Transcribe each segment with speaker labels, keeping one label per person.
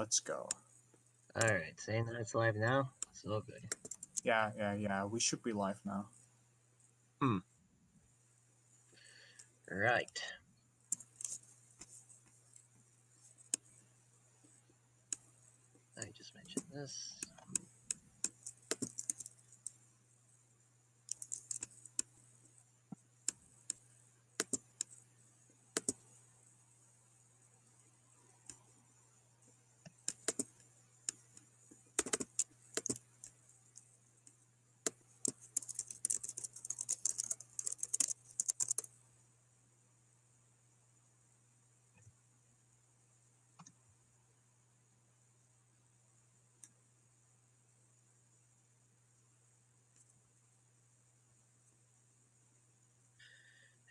Speaker 1: let's go.
Speaker 2: Alright, saying that it's live now? So good.
Speaker 1: Yeah. We should be live now.
Speaker 2: Right. I just mentioned this.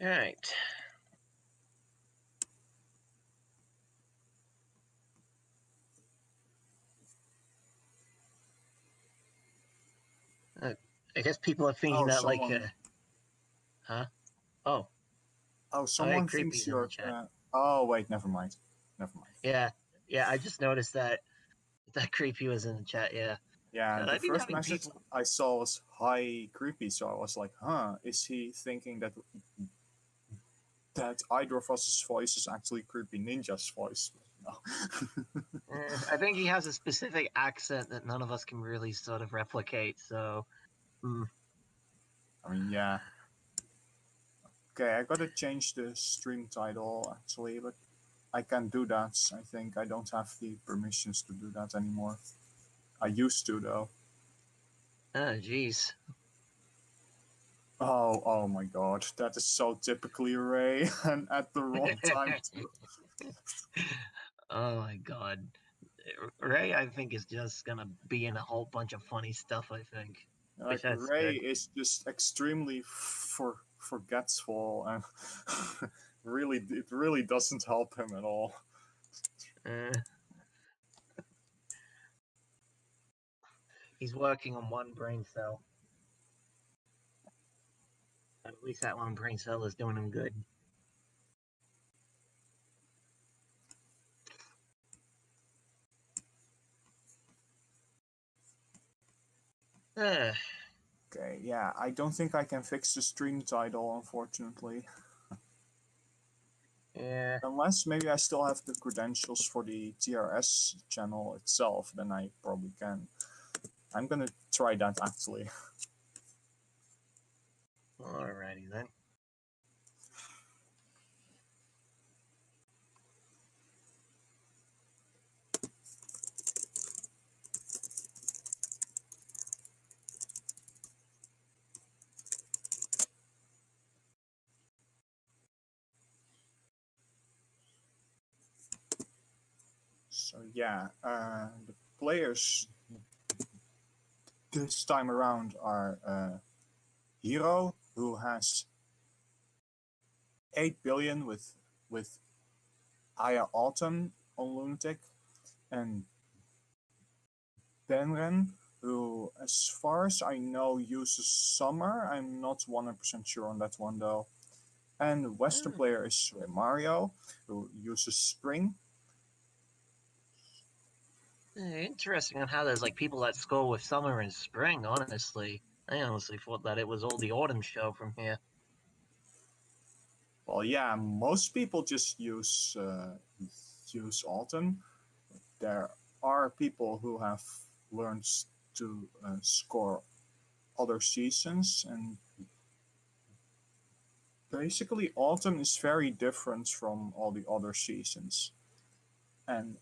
Speaker 2: Alright. I guess people are thinking that someone... Huh? Oh.
Speaker 1: Oh, someone thinks you're... oh, wait, never mind.
Speaker 2: Yeah, I just noticed that Creepy was in the chat, yeah.
Speaker 1: Yeah, the first message I saw was, "Hi, Creepy," so I was like, huh, is he thinking that either of us' voice is actually Creepy Ninja's voice? No.
Speaker 2: I think he has a specific accent that none of us can really sort of replicate, so...
Speaker 1: I mean, yeah. Okay, I gotta change the stream title, actually, but I can't do that. I think I don't have the permissions to do that anymore. I used to, though.
Speaker 2: Oh, jeez.
Speaker 1: Oh my god. That is so typically Ray, and at the wrong time, too.
Speaker 2: Oh my god. Ray, I think, is just gonna be in a whole bunch of funny stuff, I think.
Speaker 1: Like, Ray is just extremely forgetful, and it really doesn't help him at all.
Speaker 2: He's working on one brain cell. At least that one brain cell is doing him good.
Speaker 1: Okay, yeah, I don't think I can fix the stream title, unfortunately.
Speaker 2: Yeah.
Speaker 1: Unless maybe I still have the credentials for the TRS channel itself, then I probably can. I'm gonna try that, actually.
Speaker 2: Alrighty then.
Speaker 1: So yeah, the players this time around are Hiro, who has 8 billion with Aya Autumn on Lunatic, and Benren, who, as far as I know, uses Summer. I'm not 100% sure on that one, though. And the Western player is Mario, who uses Spring.
Speaker 2: Interesting on how there's like people that score with Summer and Spring, honestly. I honestly thought that it was all the Autumn show from here.
Speaker 1: Well, yeah, most people just use Autumn. There are people who have learned to score other seasons, and basically Autumn is very different from all the other seasons. And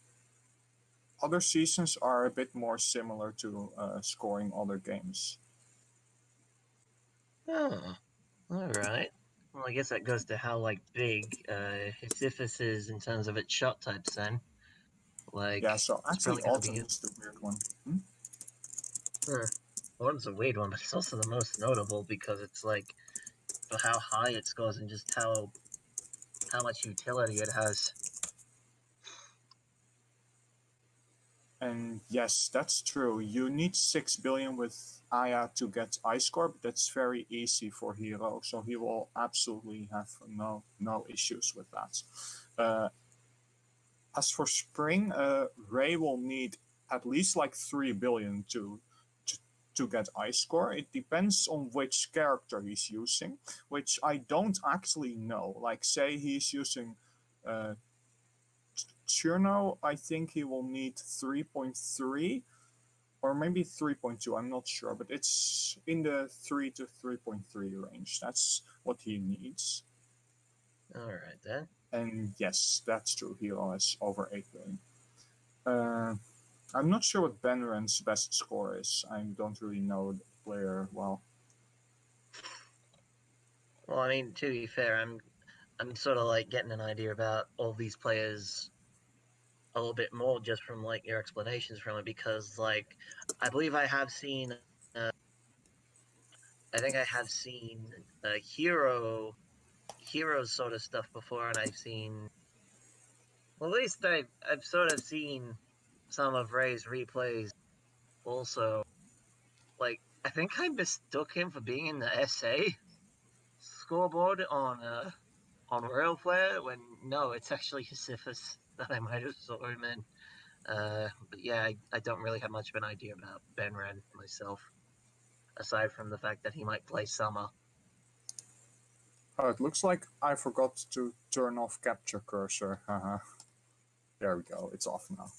Speaker 1: other seasons are a bit more similar to scoring other games.
Speaker 2: Oh, alright. Well, I guess that goes to how, like, big HSiFS is in terms of its shot types, then. Like,
Speaker 1: yeah, so actually Autumn is the weird one.
Speaker 2: Autumn's a weird one, but it's also the most notable because it's, like, for how high it scores and just how much utility it has.
Speaker 1: And yes, that's true. You need 6 billion with Aya to get Ice Score, but that's very easy for Hiro, so he will absolutely have no issues with that. As for Spring, Ray will need at least like 3 billion to get ice score. It depends on which character he's using, which I don't actually know. Like, say he's using Cherno, I think he will need 3.3 or maybe 3.2. I'm not sure, but it's in the 3 to 3.3 range. That's what he needs.
Speaker 2: All right then.
Speaker 1: And yes, that's true. Hiro has over 8 billion. I'm not sure what Benren's best score is. I don't really know the player well.
Speaker 2: Well, I mean, to be fair, I'm sort of like getting an idea about all these players a little bit more just from like your explanations from it, because like I believe I have seen, I think I have seen Hero's sort of stuff before, and I've seen, well, at least I've sort of seen some of Ray's replays also. Like, I think I mistook him for being in the SA scoreboard on Royal Player, when no, it's actually HSiFS that I might have saw him in. But yeah, I don't really have much of an idea about Benren myself, aside from the fact that he might play Summer.
Speaker 1: Oh, it looks like I forgot to turn off capture cursor. There we go. It's off now.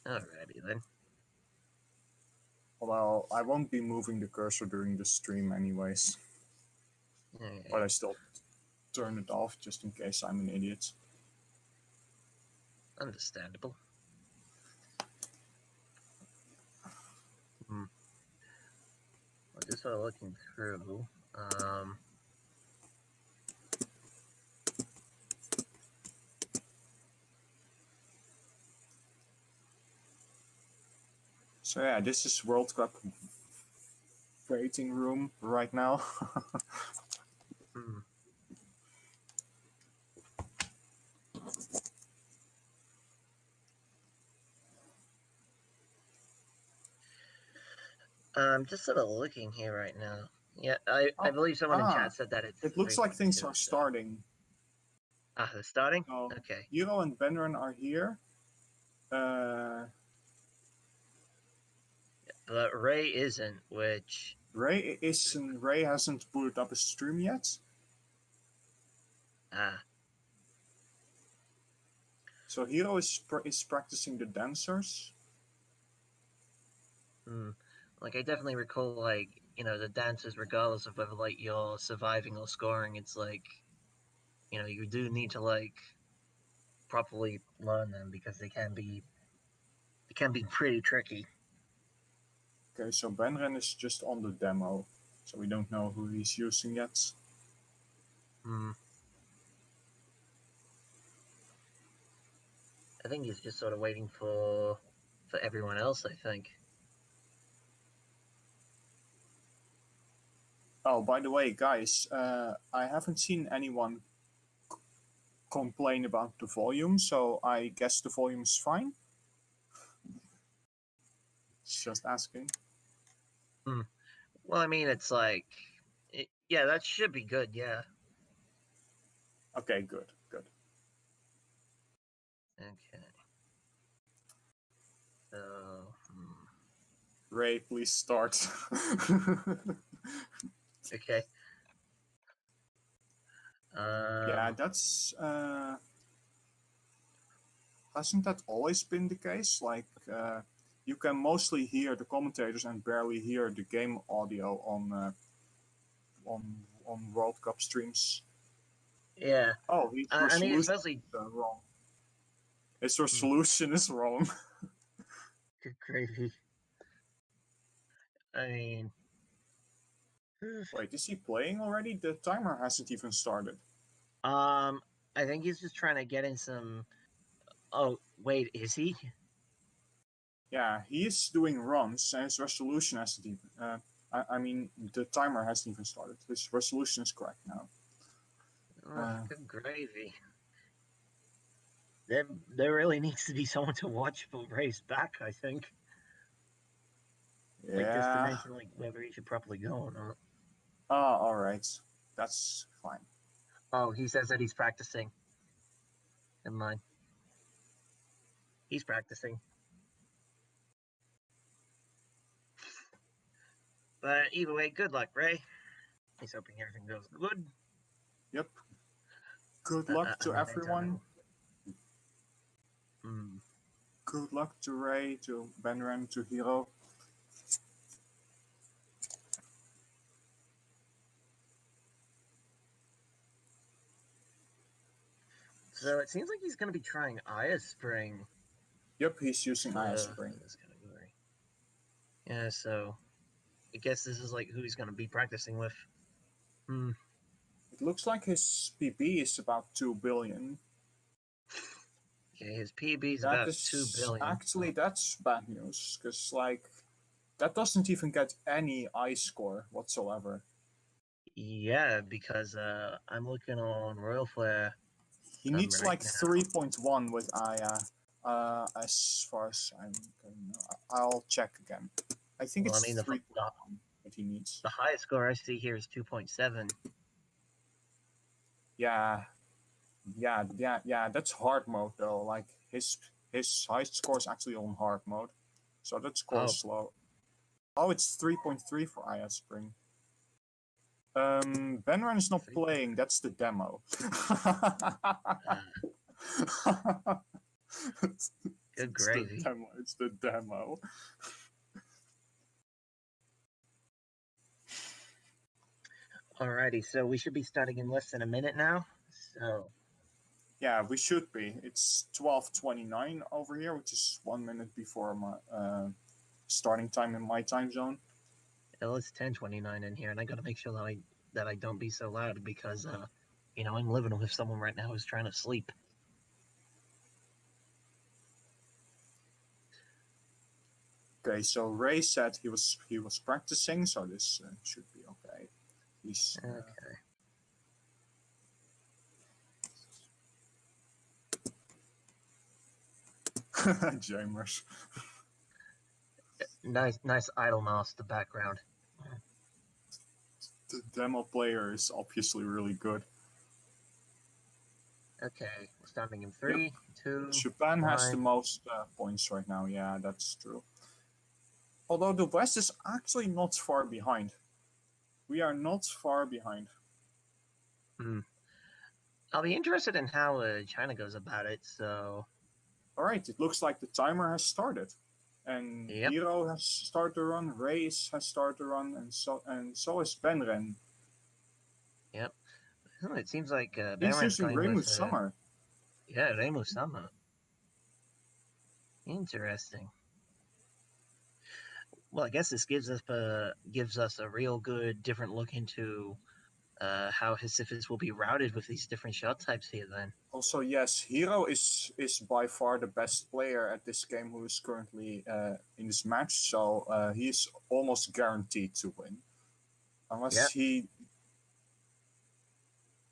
Speaker 2: Alrighty then.
Speaker 1: Although I won't be moving the cursor during the stream anyways.
Speaker 2: Okay.
Speaker 1: But I still turn it off just in case I'm an idiot.
Speaker 2: Understandable. Well, just sort of looking through.
Speaker 1: So yeah, this is World Cup waiting room right now.
Speaker 2: I'm just sort of looking here right now. Yeah, I believe someone in chat said that it's.
Speaker 1: It looks like things are starting.
Speaker 2: Ah, they're starting?
Speaker 1: So,
Speaker 2: okay.
Speaker 1: Hiro and Benren are here.
Speaker 2: But Ray isn't, which...
Speaker 1: Ray hasn't booted up a stream yet.
Speaker 2: Ah.
Speaker 1: So Hiro is practicing the dancers.
Speaker 2: Like, I definitely recall, like, you know, the dancers, regardless of whether, like, you're surviving or scoring, it's like, you know, you do need to, like, properly learn them, because they can be pretty tricky.
Speaker 1: Okay, so Benren is just on the demo, so we don't know who he's using yet.
Speaker 2: I think he's just sort of waiting for everyone else, I think.
Speaker 1: Oh, by the way, guys, I haven't seen anyone complain about the volume, so I guess the volume is fine. Just asking.
Speaker 2: Well, I mean, it's like, yeah, that should be good, yeah.
Speaker 1: Okay, good.
Speaker 2: Okay. So,
Speaker 1: Ray, please start.
Speaker 2: okay.
Speaker 1: Yeah, that's hasn't that always been the case? Like, you can mostly hear the commentators and barely hear the game audio on World Cup streams.
Speaker 2: Yeah.
Speaker 1: Oh, his resolution is wrong. His resolution is wrong.
Speaker 2: Good gravy. I mean...
Speaker 1: Wait, is he playing already? The timer hasn't even started.
Speaker 2: I think he's just trying to get in some... Oh, wait, is he?
Speaker 1: Yeah, he is doing runs, and his resolution hasn't even... I mean, the timer hasn't even started. His resolution is correct now.
Speaker 2: Oh, good gravy. There really needs to be someone to watch for Ray's back, I think.
Speaker 1: Yeah.
Speaker 2: Like, just to mention, like, whether he should properly go or not.
Speaker 1: Oh, alright. That's fine.
Speaker 2: Oh, he says that he's practicing. Never mind. He's practicing. But either way, good luck, Ray. He's hoping everything goes good.
Speaker 1: Yep. Good luck to everyone. Good luck to Ray, to Benren, to Hiro.
Speaker 2: So it seems like he's going to be trying Aya Spring.
Speaker 1: Yep, he's using Aya Spring.
Speaker 2: This category. Yeah, so I guess this is like who he's going to be practicing with.
Speaker 1: It looks like his PB is about 2 billion.
Speaker 2: Okay, his PB is about 2 billion.
Speaker 1: Actually, that's bad news, because, like, that doesn't even get any I score whatsoever.
Speaker 2: Yeah, because I'm looking on Royal Flare.
Speaker 1: He needs like 3.1 with Aya, as far as I'm going. I'll check again. I think it's 3.1 that he needs.
Speaker 2: The highest score I see here is 2.7.
Speaker 1: Yeah, that's hard mode though. Like his highest score is actually on hard mode, so that score is slow. Oh, it's 3.3 for Aya Spring. Benren is not playing. That's the demo.
Speaker 2: Good gravy.
Speaker 1: It's the demo.
Speaker 2: Alrighty, so we should be starting in less than a minute now. So
Speaker 1: yeah, we should be. It's 12:29 over here, which is 1 minute before my starting time in my time zone.
Speaker 2: Well, it's 10:29 in here, and I gotta make sure that I don't be so loud because I'm living with someone right now who's trying to sleep.
Speaker 1: Okay, so Ray said he was practicing, so this should be okay. He's
Speaker 2: okay.
Speaker 1: Jamers.
Speaker 2: Nice idle mouse the background.
Speaker 1: The demo player is obviously really good.
Speaker 2: Okay, we're starting in 3, 2.
Speaker 1: Japan has the most points right now. Yeah, that's true. Although the West is actually not far behind. We are not far behind.
Speaker 2: I'll be interested in how China goes about it. So,
Speaker 1: all right, it looks like the timer has started, and Hiro has started to run. Ray has started to run, and so is Benren.
Speaker 2: Yep. It seems like
Speaker 1: he's using Reimu Summer.
Speaker 2: Yeah, Reimu Summer. Interesting. Well, I guess this gives us a real good different look into how HSiFS will be routed with these different shot types here then.
Speaker 1: Also, yes, Hiro is by far the best player at this game who is currently in this match, so he's almost guaranteed to win.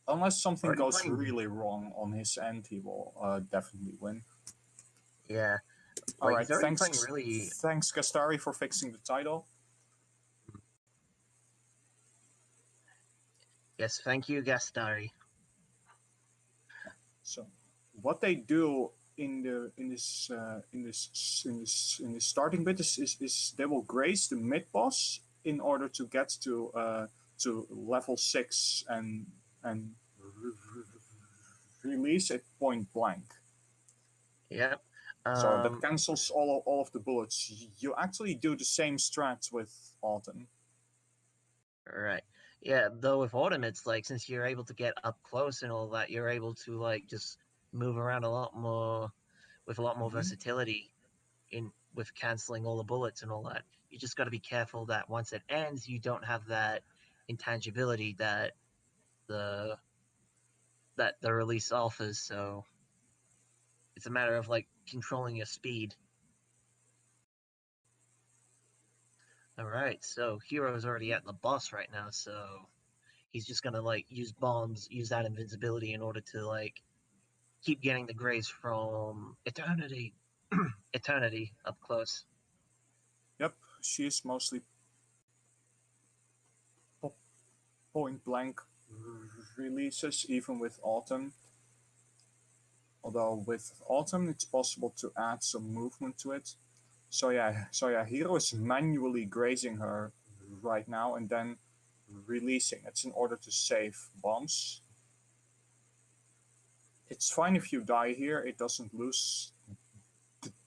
Speaker 1: Unless something goes really wrong on his end, he will definitely win.
Speaker 2: Yeah.
Speaker 1: All right, thanks Gastari for fixing the title.
Speaker 2: Yes, thank you, Gastari.
Speaker 1: So, what they do in this starting bit is they will graze the mid boss in order to get to level 6 and release at point blank.
Speaker 2: Yep.
Speaker 1: So that cancels all of the bullets. You actually do the same strats with Autumn.
Speaker 2: Right. Yeah, though with Autumn, it's like since you're able to get up close and all that, you're able to like just move around a lot more with a lot more versatility with canceling all the bullets and all that. You just got to be careful that once it ends, you don't have that intangibility that the release offers. So it's a matter of like controlling your speed. All right, so Hiro's already at the boss right now, so he's just gonna like use bombs, use that invincibility in order to like keep getting the grace from eternity up close.
Speaker 1: Yep, she is mostly point blank releases, even with Autumn. Although with Autumn, it's possible to add some movement to it. So yeah, Hiro is manually grazing her right now and then releasing. It's in order to save bombs. It's fine if you die here. It doesn't lose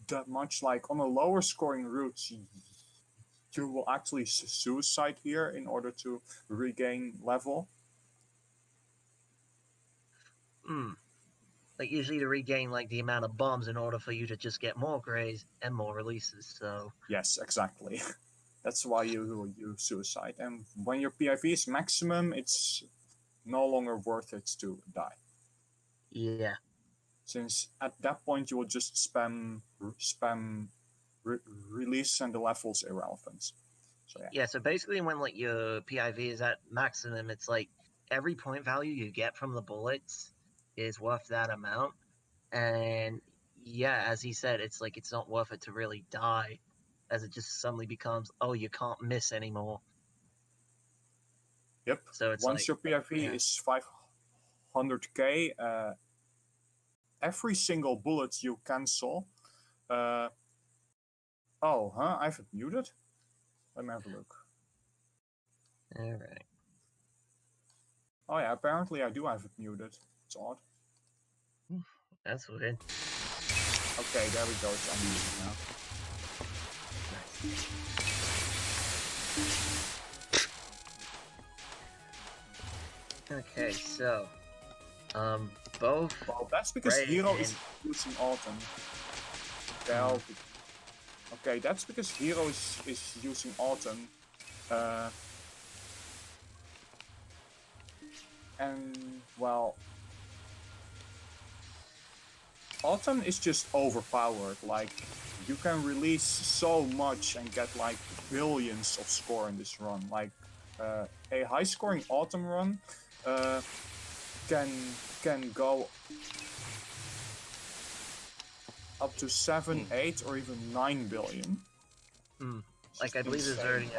Speaker 1: that much. Like on a lower scoring route, you will actually suicide here in order to regain level.
Speaker 2: Like usually to regain like the amount of bombs in order for you to just get more grays and more releases. So
Speaker 1: yes, exactly. That's why you suicide. And when your PIV is maximum, it's no longer worth it to die.
Speaker 2: Yeah.
Speaker 1: Since at that point you will just spam release and the level's irrelevant. So yeah.
Speaker 2: Yeah, so basically when like your PIV is at maximum, it's like every point value you get from the bullets is worth that amount. And yeah, as he said, it's like it's not worth it to really die, as it just suddenly becomes, oh, you can't miss anymore.
Speaker 1: Yep.
Speaker 2: So it's
Speaker 1: once
Speaker 2: like,
Speaker 1: your PIV is 500k, every single bullet you cancel. I have it muted. Let me have a look.
Speaker 2: All right.
Speaker 1: Oh yeah, apparently I do have it muted. It's odd.
Speaker 2: That's weird.
Speaker 1: Okay, there we go. It's unmuted now.
Speaker 2: Okay, so both.
Speaker 1: Well, that's because Hiro is using Autumn. Okay, that's because Hiro is using Autumn. And well, Autumn is just overpowered. Like, you can release so much and get like billions of score in this run. Like, a high scoring Autumn run can go up to 7, 8, or even 9 billion.
Speaker 2: Like I believe there's already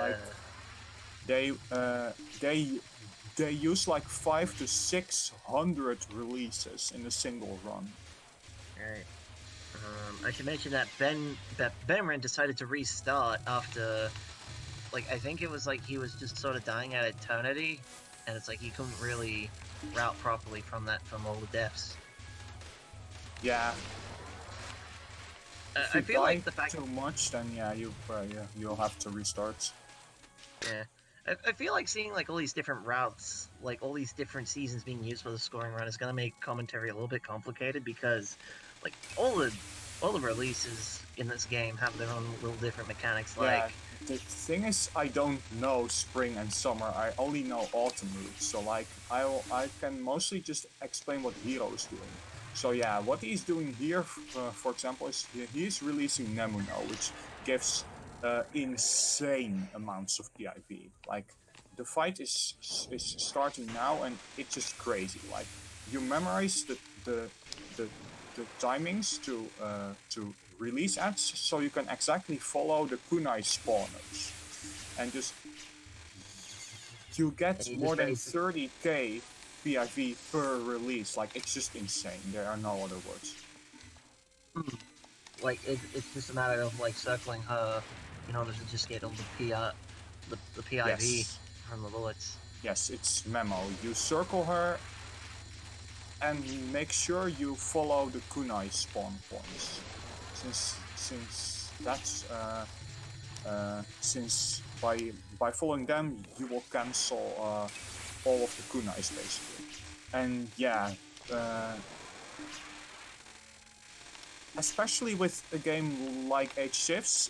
Speaker 1: they use like 500 to 600 releases in a single run.
Speaker 2: Alright. I should mention that Benren decided to restart after, like, I think it was like he was just sort of dying at eternity, and it's like he couldn't really route properly from all the deaths.
Speaker 1: Yeah.
Speaker 2: I feel like the fact
Speaker 1: too much, then yeah, you'll have to restart.
Speaker 2: Yeah. I feel like seeing like all these different routes, like all these different seasons being used for the scoring run is gonna make commentary a little bit complicated because like all the releases in this game have their own little different mechanics.
Speaker 1: Yeah,
Speaker 2: like
Speaker 1: the thing is, I don't know spring and summer. I only know autumn routes. So like I can mostly just explain what Hiro is doing. So yeah, what he's doing here, for example, is he's releasing Nemuno, which gives insane amounts of PIV. Like, the fight is starting now, and it's just crazy. Like, you memorize the timings to release ads, so you can exactly follow the kunai spawners, and just you get more than 30k PIV per release. Like, it's just insane. There are no other words.
Speaker 2: Like it's just a matter of like circling her in order to just get all the PIV from the bullets.
Speaker 1: Yes, it's memo. You circle her and make sure you follow the kunai spawn points. Since that's since by following them you will cancel all of the kunais basically. And yeah, especially with a game like HSiFS,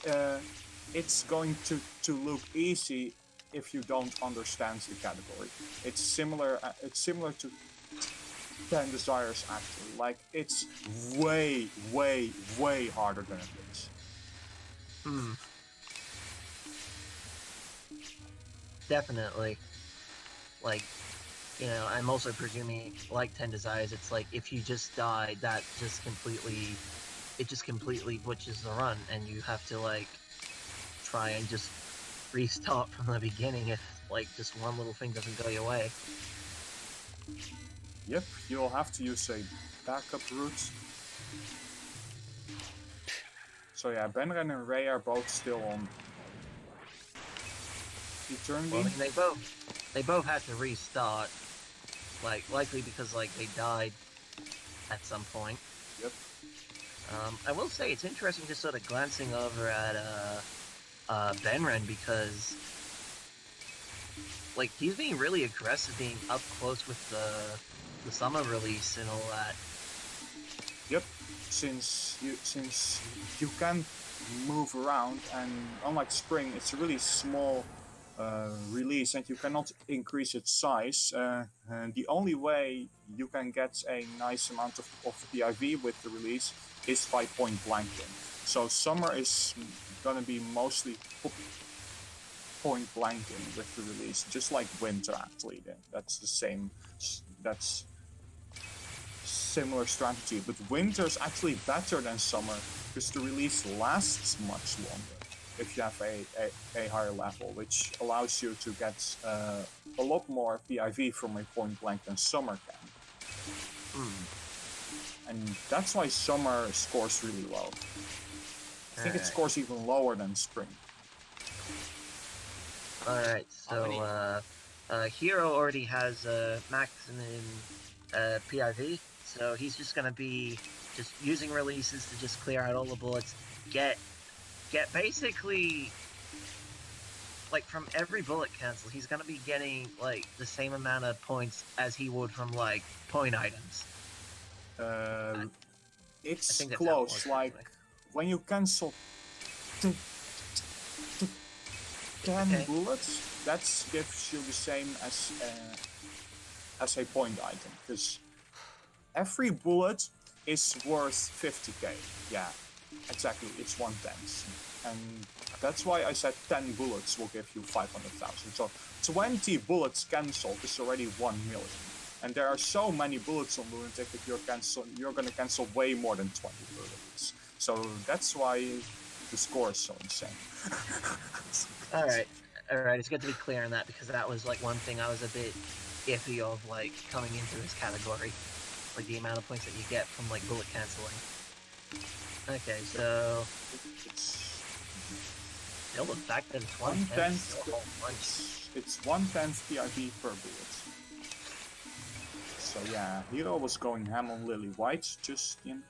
Speaker 1: it's going to look easy if you don't understand the category. It's similar to 10 Desires actually. Like, it's way harder than it is.
Speaker 2: Definitely. Like, you know, I'm also presuming, like 10 Desires, it's like if you just die, that just completely butchers the run, and you have to like try and just restart from the beginning if like just one little thing doesn't go your way.
Speaker 1: Yep, you'll have to use a backup route. So yeah, Benren and Ray are both still on Eternity.
Speaker 2: Well, I mean, they both had to restart, like likely because like they died at some point.
Speaker 1: Yep.
Speaker 2: I will say it's interesting just sort of glancing over at Benren because like he's being really aggressive, being up close with the summer release and all that.
Speaker 1: Yep. Since you can move around, and unlike spring, it's a really small release, and you cannot increase its size. And the only way you can get a nice amount of PIV with the release is by point blanking. So summer is gonna be mostly point blanking with the release, just like winter actually. That's the same. That's similar strategy, but winter is actually better than summer because the release lasts much longer if you have a higher level, which allows you to get a lot more PIV from a point blank than summer can. And that's why summer scores really low. I think it scores even lower than spring.
Speaker 2: Alright, so Hiro already has maximum PIV, so he's just gonna be just using releases to just clear out all the bullets, get basically like from every bullet cancel, he's gonna be getting like the same amount of points as he would from like point items.
Speaker 1: It's close. Like when you cancel 10 bullets, that gives you the same as a point item, because every bullet is worth 50k. Yeah, exactly. It's 1/10, and that's why I said 10 bullets will give you 500,000. So 20 bullets cancelled is already 1 million. And there are so many bullets on Lunatic that you're gonna cancel way more than 20 bullets. So that's why the score is so insane.
Speaker 2: Alright, it's good to be clear on that, because that was like one thing I was a bit iffy of, like coming into this category, like the amount of points that you get from like bullet canceling. Okay, so still the fact that it's 1/10,
Speaker 1: it's 1/10 PIV per bullet. So yeah, Hiro was going ham on Lily White just yet.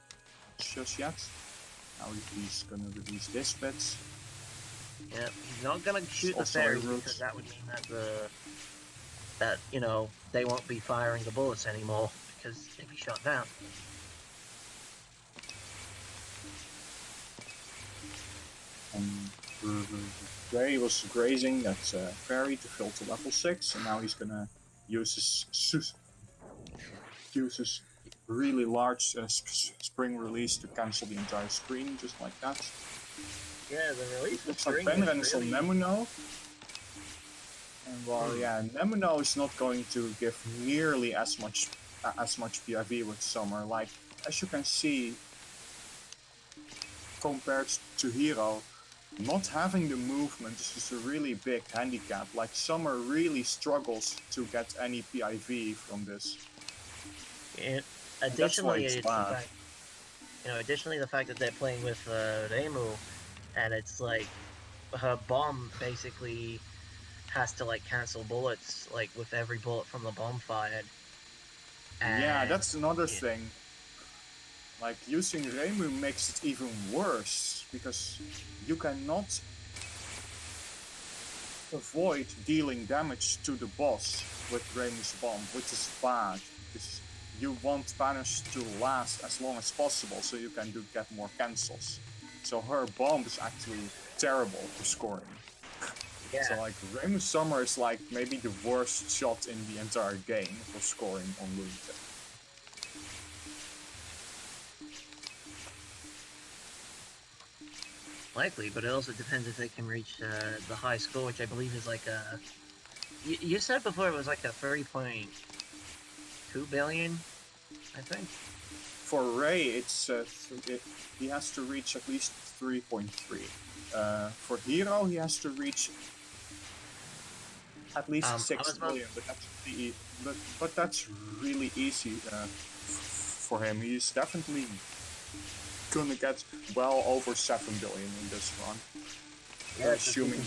Speaker 1: Now he's gonna release this bit.
Speaker 2: Yeah, he's not gonna shoot the fairies because that would mean that you know they won't be firing the bullets anymore because they'd be shot down.
Speaker 1: And Ray was grazing that fairy to fill to level 6, and now he's gonna use his really large spring release to cancel the entire screen, just like that.
Speaker 2: Yeah, the release of
Speaker 1: spring is Benren is on Nemuno. And well, yeah, Nemuno is not going to give nearly as much PIV with summer. Like, as you can see, compared to Hiro, not having the movement is just a really big handicap. Like, summer really struggles to get any PIV from this.
Speaker 2: Additionally, it's the fact, additionally the fact that they're playing with Reimu, and it's like her bomb basically has to like cancel bullets like with every bullet from the bomb fired.
Speaker 1: And yeah, that's another thing. Like, using Reimu makes it even worse because you cannot avoid dealing damage to the boss with Reimu's bomb, which is bad because you want Banish to last as long as possible so you can get more cancels. So her bomb is actually terrible for scoring. Yeah. So like Reimu Summer is like maybe the worst shot in the entire game for scoring on Lunatic.
Speaker 2: Likely, but it also depends if they can reach the high score, which I believe is like a... You said before it was like a 3.2 billion, I think?
Speaker 1: For Ray, it's he has to reach at least 3.3. For Hiro, he has to reach at least 6 million, but that's really easy for him. He's definitely gonna get well over 7 billion in this run.
Speaker 2: Yeah,
Speaker 1: Assuming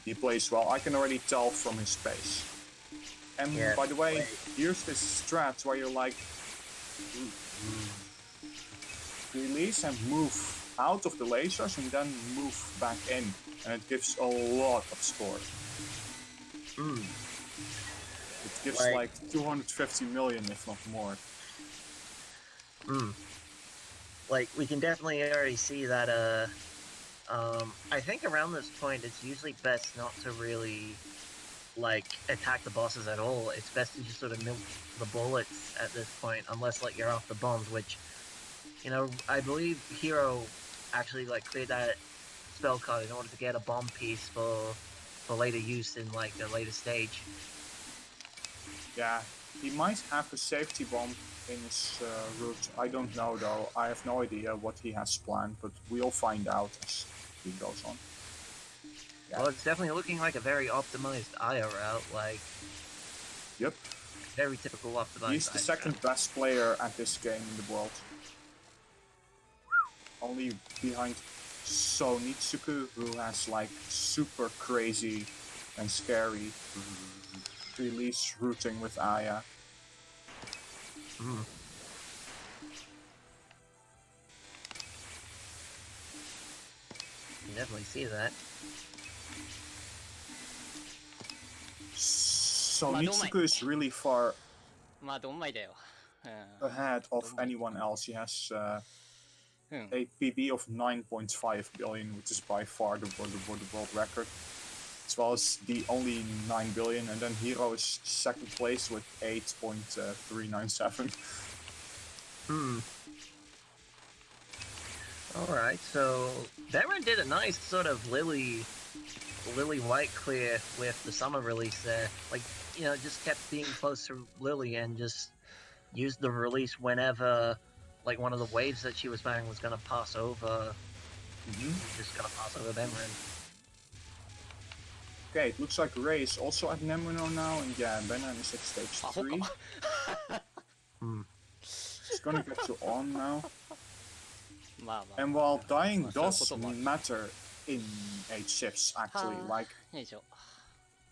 Speaker 1: he plays well. I can already tell from his pace. And
Speaker 2: Yeah,
Speaker 1: by the way,
Speaker 2: wait.
Speaker 1: here's this strat where you like release and move out of the lasers and then move back in, and it gives a lot of score. It gives like 250 million, if not more.
Speaker 2: Like, we can definitely already see that, I think around this point, it's usually best not to really, like, attack the bosses at all. It's best to just sort of milk the bullets at this point, unless, like, you're off the bombs, which, you know, I believe Hiro actually, like, cleared that spell card in order to get a bomb piece for later use in, like, a later stage.
Speaker 1: Yeah, he might have a safety bomb in his route. I don't know though. I have no idea what he has planned, but we'll find out as he goes on.
Speaker 2: Yeah. Well, it's definitely looking like a very optimized Aya route, like...
Speaker 1: Yep.
Speaker 2: Very typical optimized.
Speaker 1: He's the second best player at this game in the world. Only behind Sonitsuku, who has like super crazy and scary release routing with Aya.
Speaker 2: You definitely see that.
Speaker 1: Sonitsuku is really far ahead of anyone else. He has a PB of 9.5 billion, which is by far the world record, as well as the only 9 billion, and then Hiro is second place with 8.397.
Speaker 2: Alright, so Benren did a nice sort of Lily White clear with the summer release there. Like, you know, just kept being close to Lily and just used the release whenever, like, one of the waves that she was firing was going to pass over. Just going to pass over Benren.
Speaker 1: Okay, it looks like Ray is also at Nemuno now, and yeah, Benren is at stage 3. He's gonna get to on now. And while dying does matter in HSiFS, actually, like,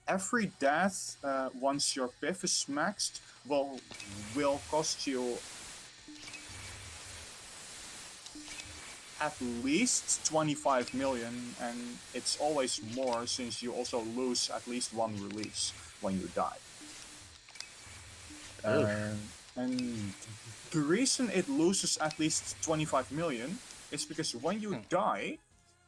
Speaker 1: every death once your PIF is maxed will cost you at least 25 million, and it's always more since you also lose at least one release when you die. And the reason it loses at least 25 million is because when you die,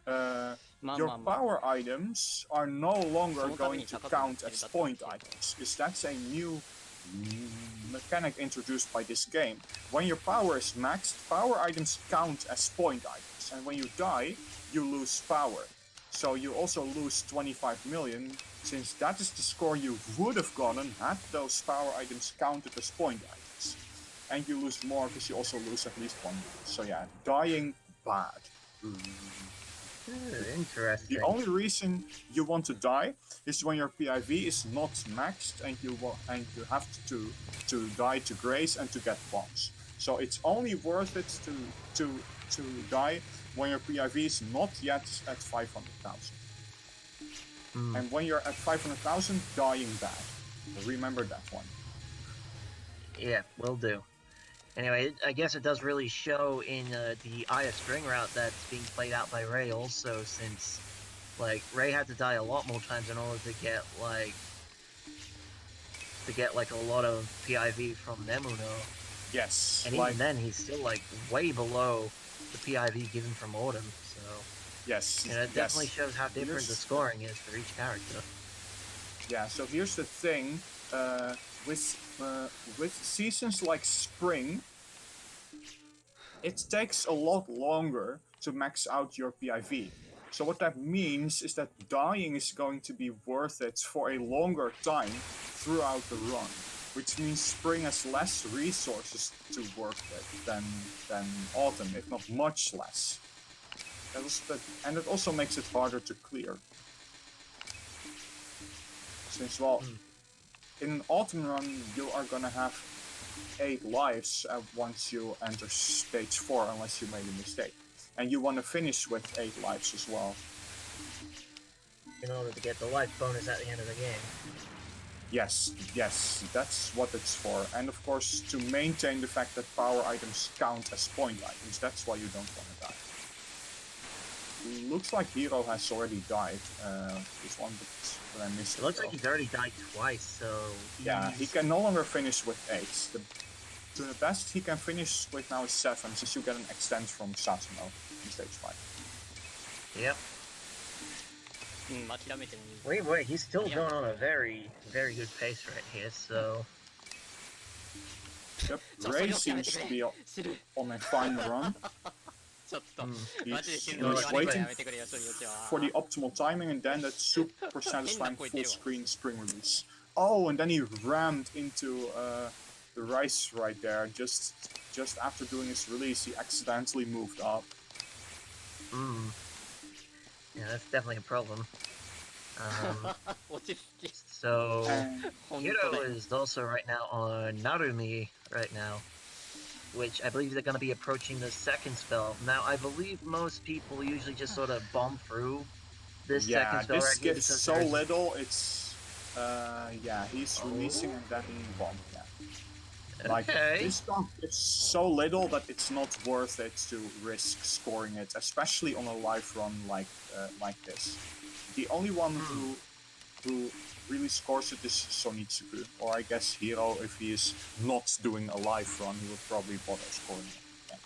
Speaker 1: your power items are no longer going to count as point items, because that's a new mechanic introduced by this game. When your power is maxed, power items count as point items, and when you die, you lose power. So you also lose 25 million, since that is the score you would have gotten had those power items counted as point items. And you lose more because you also lose at least one. So yeah, dying bad.
Speaker 2: Interesting.
Speaker 1: The only reason you want to die is when your PIV is not maxed and you have to die to grace and to get bombs. So it's only worth it to die when your PIV is not yet at 500,000. And when you're at 500,000, dying bad. Remember that one.
Speaker 2: Yeah, will do. Anyway, I guess it does really show in the Aya string route that's being played out by Ray also, since, like, Ray had to die a lot more times in order to get a lot of PIV from Nemuno.
Speaker 1: Yes.
Speaker 2: And even then, he's still, like, way below the PIV given from Autumn, so...
Speaker 1: Yes.
Speaker 2: You know, it definitely shows how different the scoring is for each character.
Speaker 1: Yeah, so here's the thing, with seasons like spring, it takes a lot longer to max out your PIV. So what that means is that dying is going to be worth it for a longer time throughout the run, which means spring has less resources to work with than autumn, if not much less. And it also makes it harder to clear. Since, well, in an autumn run, you are gonna have 8 lives once you enter stage 4, unless you made a mistake. And you want to finish with 8 lives as well.
Speaker 2: In order to get the life bonus at the end of the game.
Speaker 1: Yes, that's what it's for. And of course, to maintain the fact that power items count as point items, that's why you don't want to die. Looks like Hiro has already died. This one, but I missed it.
Speaker 2: It looks like he's already died twice, so...
Speaker 1: Yeah, he can no longer finish with 8. The best he can finish with now is 7, since you get an extend from Sasuno in stage 5.
Speaker 2: Yep. Wait, he's still going on a very, very good pace right here, so...
Speaker 1: Yep, Ray seems to be on a fine run. He's waiting for the optimal timing, and then that super satisfying full screen spring release. Oh, and then he rammed into the rice right there. Just after doing his release, he accidentally moved up.
Speaker 2: Yeah, that's definitely a problem. So, Hiro is also right now on Narumi right now, which I believe they're going to be approaching the second spell. Now, I believe most people usually just sort of bomb through this second spell.
Speaker 1: Yeah, this
Speaker 2: right here
Speaker 1: gives so little, it's... yeah, he's releasing and then he bomb, yeah. Like, this bomb gives so little that it's not worth it to risk scoring it, especially on a live run like this. The only one who really scores it is Sonitsuku, or I guess Hiro, if he is not doing a live run, he would probably bother scoring it.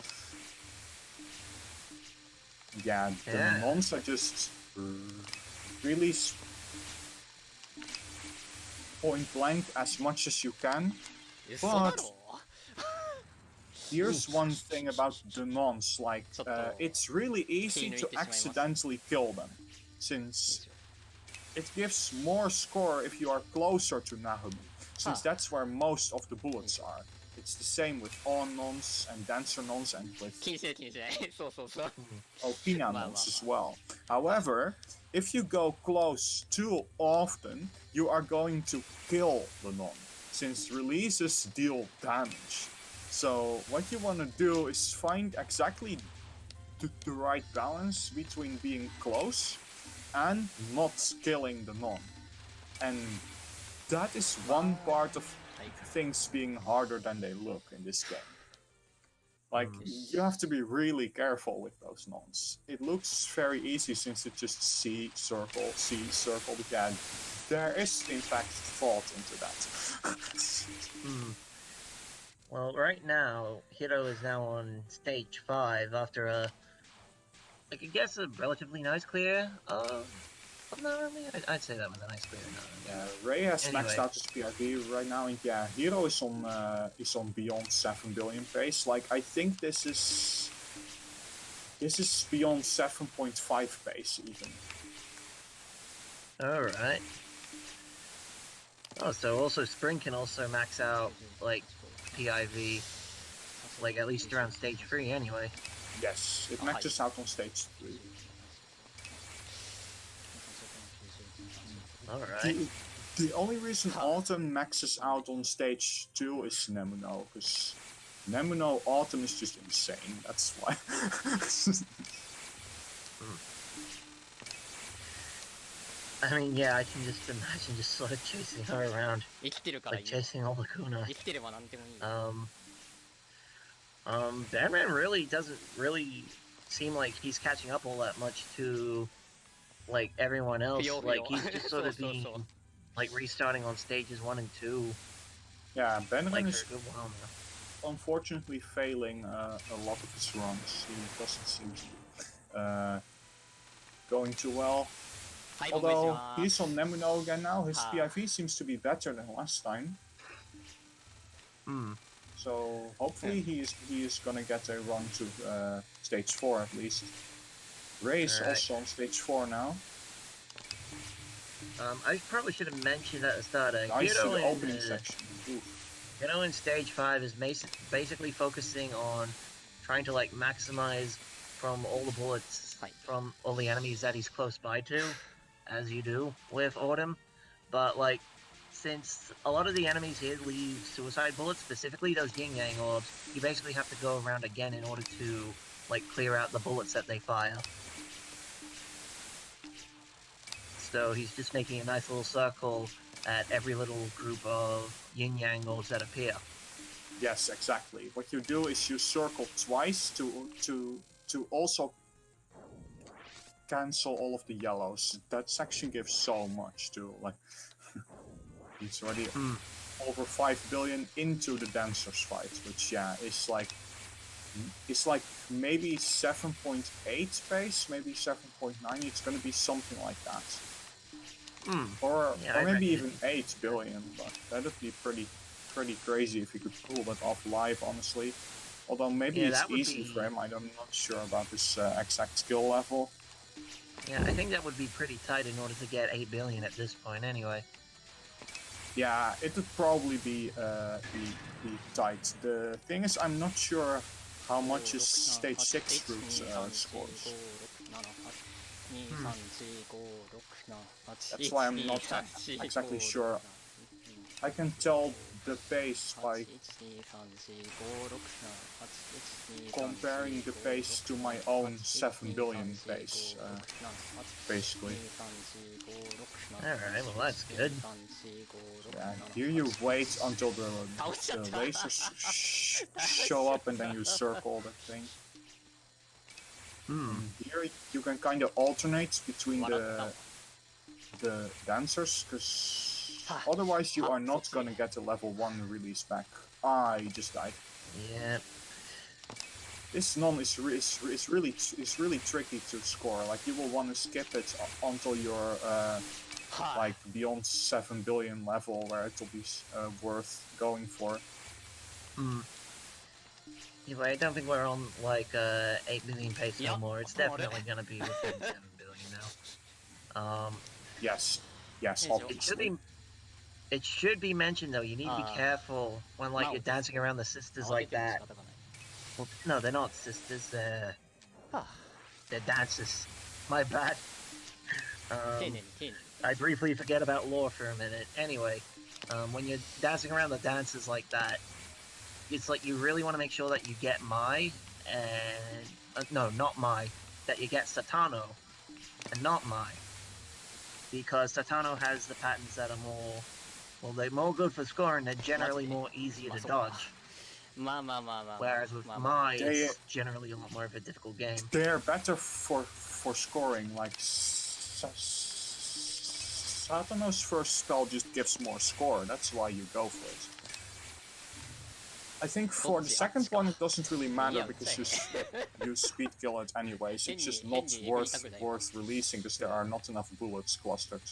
Speaker 1: Yeah, the mons are just really point blank as much as you can, but here's one thing about the nons, like, it's really easy to accidentally kill them, since it gives more score if you are closer to Nahumi, since that's where most of the bullets are. It's the same with On nons and Dancer nons and with Opina nons as well. However, if you go close too often, you are going to kill the non, since releases deal damage. So what you want to do is find exactly the right balance between being close and not killing the non. And that is one part of things being harder than they look in this game. Like, you have to be really careful with those nons. It looks very easy since it's just C, circle, but yeah, there is in fact thought into that.
Speaker 2: Well, right now, Hiro is now on stage 5 after a, I could guess, a relatively nice clear of Narumi. I'd say that was a nice clear.
Speaker 1: Yeah, Ray has maxed out his PIV right now, and yeah, Hiro is on beyond 7 billion pace. Like, I think this is beyond 7.5 pace even.
Speaker 2: All right. Oh, so also Spring can also max out like PIV, like at least around stage 3 anyway.
Speaker 1: Yes, it maxes out on stage 3.
Speaker 2: Alright.
Speaker 1: The only reason Autumn maxes out on stage 2 is Nemuno, because Nemuno Autumn is just insane, that's why.
Speaker 2: I mean, yeah, I can just imagine just sort of chasing her around, like chasing all the Kuna. Benren really doesn't really seem like he's catching up all that much to, like, everyone else. Like, he's just sort of being, like, restarting on stages 1 and 2.
Speaker 1: Yeah, Benren
Speaker 2: like,
Speaker 1: is
Speaker 2: for a good while now.
Speaker 1: Unfortunately failing a lot of his runs. He doesn't seem to be going too well. Although he's on Nemuno again now, his PIV seems to be better than last time. So hopefully he is gonna get a run to stage 4 at least. Ray is also on stage 4 now.
Speaker 2: I probably should have mentioned at the start.
Speaker 1: Nice to the opening section.
Speaker 2: Hiro in stage 5 is basically focusing on trying to like maximize from all the bullets from all the enemies that he's close by to, as you do with Autumn. But like since a lot of the enemies here leave suicide bullets, specifically those yin-yang orbs, you basically have to go around again in order to, like, clear out the bullets that they fire. So he's just making a nice little circle at every little group of yin-yang orbs that appear.
Speaker 1: Yes, exactly. What you do is you circle twice to also cancel all of the yellows. That section gives so much too. Like it's already over 5 billion into the dancers fight, which is like maybe 7.8 base, maybe 7.9. It's gonna be something like that. Or maybe even 8 billion, but that'd be pretty crazy if he could pull that off live, honestly. Although maybe it's easy for him, I'm not sure about this exact skill level.
Speaker 2: Yeah, I think that would be pretty tight in order to get 8 billion at this point anyway.
Speaker 1: Yeah, it would probably be tight. The thing is, I'm not sure how much is stage 6 route scores. That's why I'm not exactly sure. I can tell the pace by comparing the pace to my own 7 billion pace, basically.
Speaker 2: Alright, well that's good.
Speaker 1: Yeah, here you wait until the lasers show up and then you circle the thing. Here you can kind of alternate between the dancers, because otherwise you are not gonna get a level 1 release back. He just died.
Speaker 2: Yeah.
Speaker 1: This non is really tricky to score. Like you will want to skip it until you're like beyond 7 billion level, where it will be worth going for.
Speaker 2: Yeah, but I don't think we're on like 8 billion pace no more. It's definitely gonna be within 7 billion now.
Speaker 1: Yes, obviously.
Speaker 2: It should be mentioned though, you need to be careful when like you're dancing around the sisters like that. Well, no, they're not sisters, they're dancers. My bad. I briefly forget about lore for a minute. Anyway, when you're dancing around the dancers like that, it's like you really want to make sure that you get Mai and... no, not Mai. That you get Satano and not Mai. Because Satano has the patterns that are more... Well, they're more good for scoring, they're generally more easier to dodge. Whereas with Mai, it's generally a lot more of a difficult game.
Speaker 1: They're better for scoring, like... Satano's first spell just gives more score, that's why you go for it. I think for the second one it doesn't really matter because you speed kill it anyways. It's just not worth releasing because there are not enough bullets clustered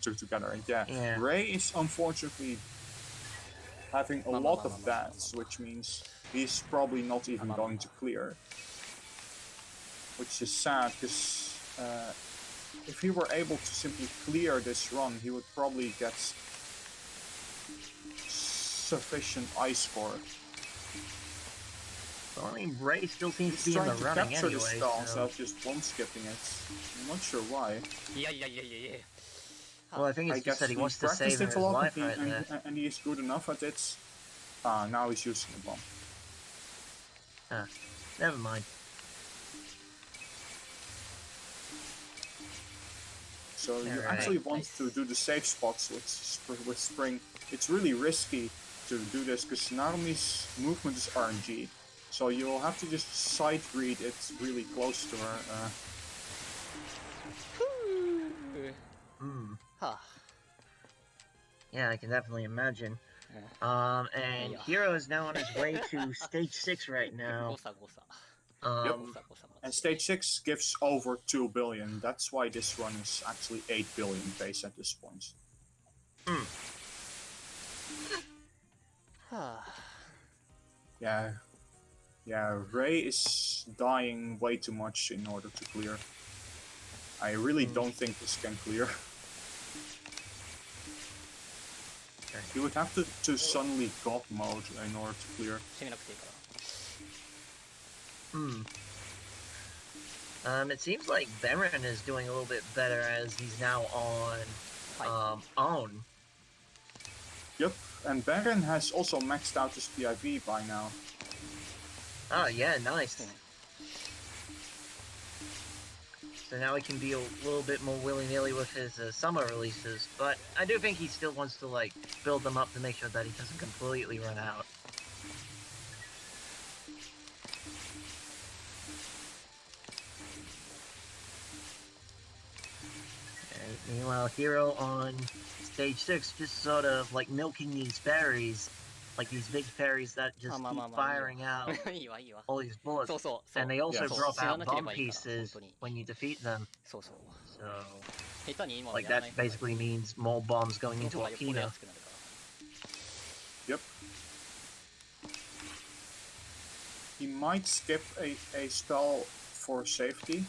Speaker 1: together. And yeah, Ray is unfortunately having a lot of that, which means he's probably not even going to clear. Which is sad because if he were able to simply clear this run, he would probably get sufficient ice score.
Speaker 2: Well, I mean, Ray still seems to be in the running anyway. He's trying to capture the spell
Speaker 1: instead of just one-skipping it. I'm not sure why.
Speaker 2: Well, I think it's just that he wants to save his life right there.
Speaker 1: And he is good enough at it. Now he's using the bomb.
Speaker 2: Never mind.
Speaker 1: So you actually want to do the safe spots with Spring. It's really risky to do this because Narumi's movement is RNG. So you'll have to just sight read it really close to her.
Speaker 2: Yeah, I can definitely imagine. And Hiro is now on his way to stage 6 right now.
Speaker 1: Yep. And stage 6 gives over 2 billion. That's why this run is actually 8 billion base at this point. Yeah, Ray is dying way too much in order to clear. I really don't think this can clear. He would have to suddenly God mode in order to clear.
Speaker 2: It seems like Benren is doing a little bit better as he's now on Own.
Speaker 1: Yep, and Benren has also maxed out his PIV by now.
Speaker 2: Oh yeah, nice. So now he can be a little bit more willy-nilly with his summer releases, but I do think he still wants to like build them up to make sure that he doesn't completely run out. And meanwhile, Hiro on stage 6 just sort of like milking these fairies, like these big fairies that just keep firing out
Speaker 3: いいわいいわ
Speaker 2: all these bullets.
Speaker 3: そうそうそう
Speaker 2: And they also
Speaker 1: Yes.
Speaker 2: drop
Speaker 3: 死な
Speaker 2: out
Speaker 3: なけれ
Speaker 2: bomb
Speaker 3: ばいいから本
Speaker 2: pieces
Speaker 3: 当に
Speaker 2: when you defeat them.
Speaker 3: そうそう
Speaker 2: So,
Speaker 3: 下手に今は
Speaker 2: like
Speaker 3: やらない
Speaker 2: that
Speaker 3: 方がいい
Speaker 2: basically means more bombs going
Speaker 3: その
Speaker 2: into
Speaker 3: 方がよっぽど
Speaker 2: Okina.
Speaker 3: 安くなるから
Speaker 1: Yep. He might skip a spell for safety.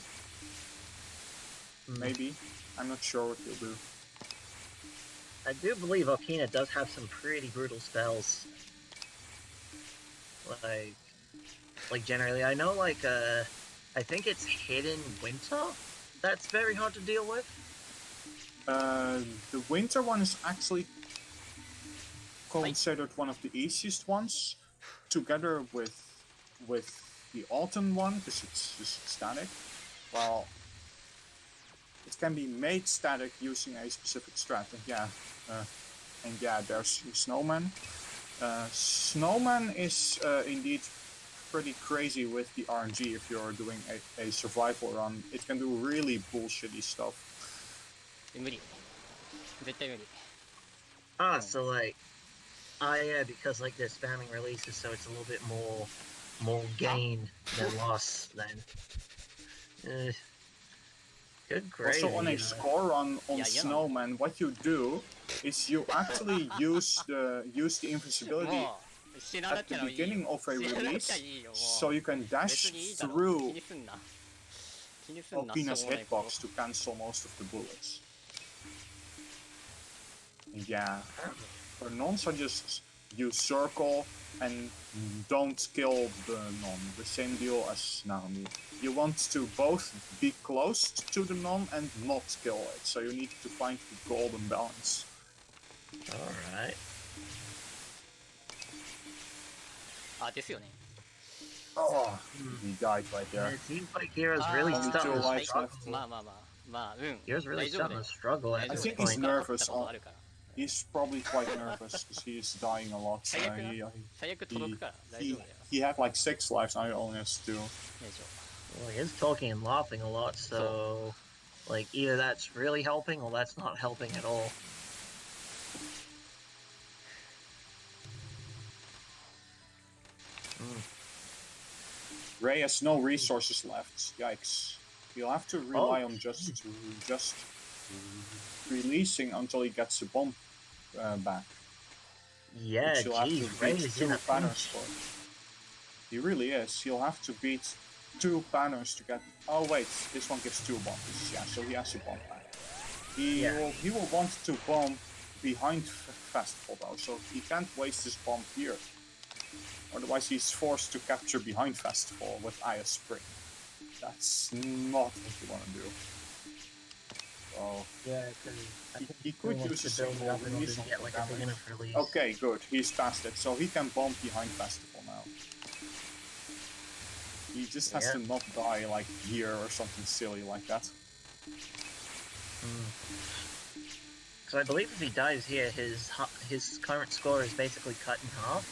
Speaker 1: Maybe. I'm not sure what he'll do.
Speaker 2: I do believe Okina does have some pretty brutal spells. Like generally, I know I think it's Hidden Winter that's very hard to deal with.
Speaker 1: The winter one is actually considered one of the easiest ones, together with the autumn one, because it's just static. Well, it can be made static using a specific strat, and yeah, there's Snowman. Snowman is indeed pretty crazy with the RNG if you're doing a survival run. It can do really bullshitty stuff.
Speaker 3: 無理絶対無理
Speaker 2: Ah, so yeah, because like they're spamming releases, so it's a little bit more gain than loss then. Good gravy.
Speaker 1: Also on a score run on Snowman, what you do is you actually use the invincibility
Speaker 3: もう死なな
Speaker 1: at
Speaker 3: き
Speaker 1: the
Speaker 3: ゃいい
Speaker 1: beginning
Speaker 3: よ
Speaker 1: of a
Speaker 3: 死なな
Speaker 1: release,
Speaker 3: きゃいいよもう
Speaker 1: so you can
Speaker 3: 別
Speaker 1: dash
Speaker 3: にいいだろ気
Speaker 1: through
Speaker 3: にすんな気にすんな
Speaker 1: Okina's
Speaker 3: しょうもないこと
Speaker 1: hitbox to cancel most of the bullets. And yeah, for nons, I just use circle and don't kill the non. The same deal as Naomi. You want to both be close to the non and not kill it, so you need to find the golden balance.
Speaker 2: Alright.
Speaker 3: あですよね
Speaker 1: Oh, he died right
Speaker 2: Yeah,
Speaker 1: there.
Speaker 2: it seems like Hero's really
Speaker 3: Ah,
Speaker 2: starting
Speaker 1: two
Speaker 2: to
Speaker 1: lives
Speaker 2: struggle.
Speaker 1: left.
Speaker 3: まあまあまあまあうん
Speaker 2: Hero's really
Speaker 3: 大丈夫だ
Speaker 2: starting
Speaker 3: よ
Speaker 2: to struggle
Speaker 3: 大
Speaker 2: at
Speaker 3: 丈
Speaker 1: I
Speaker 3: 夫
Speaker 2: this
Speaker 1: think
Speaker 3: だよ
Speaker 1: he's
Speaker 2: point.
Speaker 3: 会ったこ
Speaker 1: nervous.
Speaker 3: とあるから
Speaker 1: He's probably quite nervous because he's dying a lot.
Speaker 3: 最悪な最悪届くから大丈夫だよ
Speaker 1: He had like 6 lives, now he only has 2.
Speaker 3: 大丈
Speaker 2: Well, he is talking and laughing a lot, so like either that's really helping or that's not helping at all.
Speaker 1: Ray has no resources left. Yikes. He'll have to rely on just releasing until he gets the bomb back.
Speaker 2: Yeah,
Speaker 1: Which he'll have
Speaker 2: geez,
Speaker 1: to
Speaker 2: Ray
Speaker 1: beat
Speaker 2: is in
Speaker 1: 2
Speaker 2: a
Speaker 1: banners
Speaker 2: pinch.
Speaker 1: for. He really is. He'll have to beat 2 banners to get... Oh wait, this one gives 2 bombs. Yeah, so he has a bomb back. He will want to bomb behind Festival though, so he can't waste his bomb here. Otherwise he's forced to capture behind Festival with Aya Spring. That's not what you want to do. So
Speaker 2: Yeah, because
Speaker 1: he could use a single release
Speaker 2: to
Speaker 1: on
Speaker 2: get like a big
Speaker 1: damage.
Speaker 2: enough release.
Speaker 1: Okay, good. He's past it, so he can bomb behind Festival now. He just has to not die like here or something silly like that.
Speaker 2: So I believe if he dies here, his current score is basically cut in half.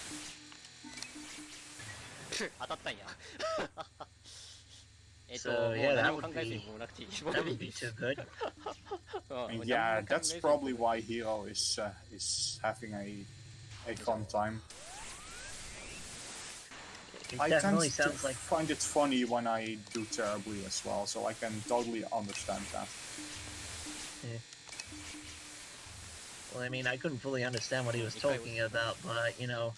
Speaker 3: 夫当たったんや
Speaker 2: So
Speaker 3: もう
Speaker 2: yeah,
Speaker 3: 何
Speaker 2: that
Speaker 3: も考
Speaker 2: would
Speaker 3: えずに
Speaker 2: be
Speaker 3: もうなくていい
Speaker 2: that would be too good.
Speaker 3: うん
Speaker 1: And yeah, that's probably why Hiro is having a fun time.
Speaker 2: It
Speaker 1: I tend
Speaker 2: definitely
Speaker 1: to
Speaker 2: sounds like
Speaker 1: find it funny when I do terribly as well, so I can totally understand that.
Speaker 2: well, I mean, I couldn't fully understand what he was talking about, but you know,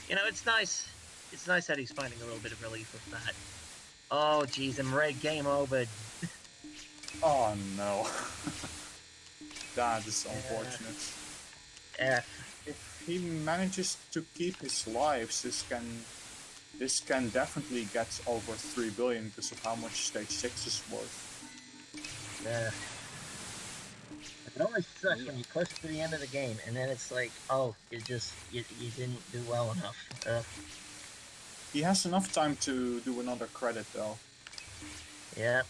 Speaker 2: it's nice. It's nice that he's finding a little bit of relief with that. Oh, geez, and Red game over.
Speaker 1: Oh no. That is unfortunate.
Speaker 2: F.
Speaker 1: If he manages to keep his lives, this can definitely get over 3 billion because of how much stage 6 is worth.
Speaker 2: Yeah. It always sucks when you push to the end of the game and then it's like, oh, you didn't do well enough.
Speaker 1: He has enough time to do another credit though.
Speaker 2: Yeah.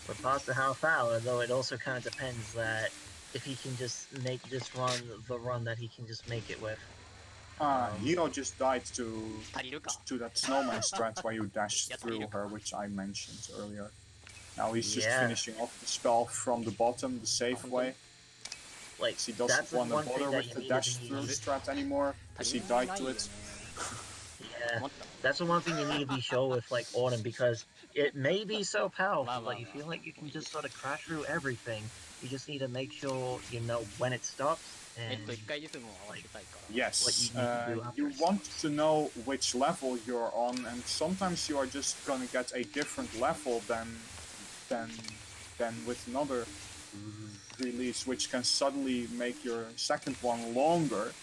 Speaker 2: We're past the half hour, though it also kind of depends that if he can just make this run the run that he can just make it with.
Speaker 1: Hiro just died to
Speaker 3: 足りるか
Speaker 1: that snowman strat where you dash
Speaker 3: Yeah,
Speaker 1: through her, which I mentioned earlier. Now he's just
Speaker 2: Yeah.
Speaker 1: finishing off the spell from the bottom, the safe way.
Speaker 2: Like,
Speaker 1: He
Speaker 2: that's
Speaker 1: doesn't
Speaker 2: the
Speaker 1: want to
Speaker 2: one thing
Speaker 1: bother
Speaker 2: that
Speaker 1: with
Speaker 2: you
Speaker 1: the
Speaker 2: need
Speaker 1: dash
Speaker 2: to
Speaker 1: through
Speaker 2: be...
Speaker 1: strat anymore, because he died to it.
Speaker 2: Yeah,
Speaker 3: 思った
Speaker 2: that's the one thing you need to be sure with, like, Autumn, because it may be so powerful
Speaker 3: Wow, wow,
Speaker 2: that you
Speaker 3: wow.
Speaker 2: feel like you can just sort of crash through everything. You just need to make sure you know when it stops
Speaker 3: 1
Speaker 2: and
Speaker 3: 回リズムを合わせたいから
Speaker 1: Yes,
Speaker 2: What you need to do
Speaker 1: you
Speaker 2: after.
Speaker 1: want to know which level you're on, and sometimes you are just gonna get a different level than with another release, which can suddenly make your second one longer.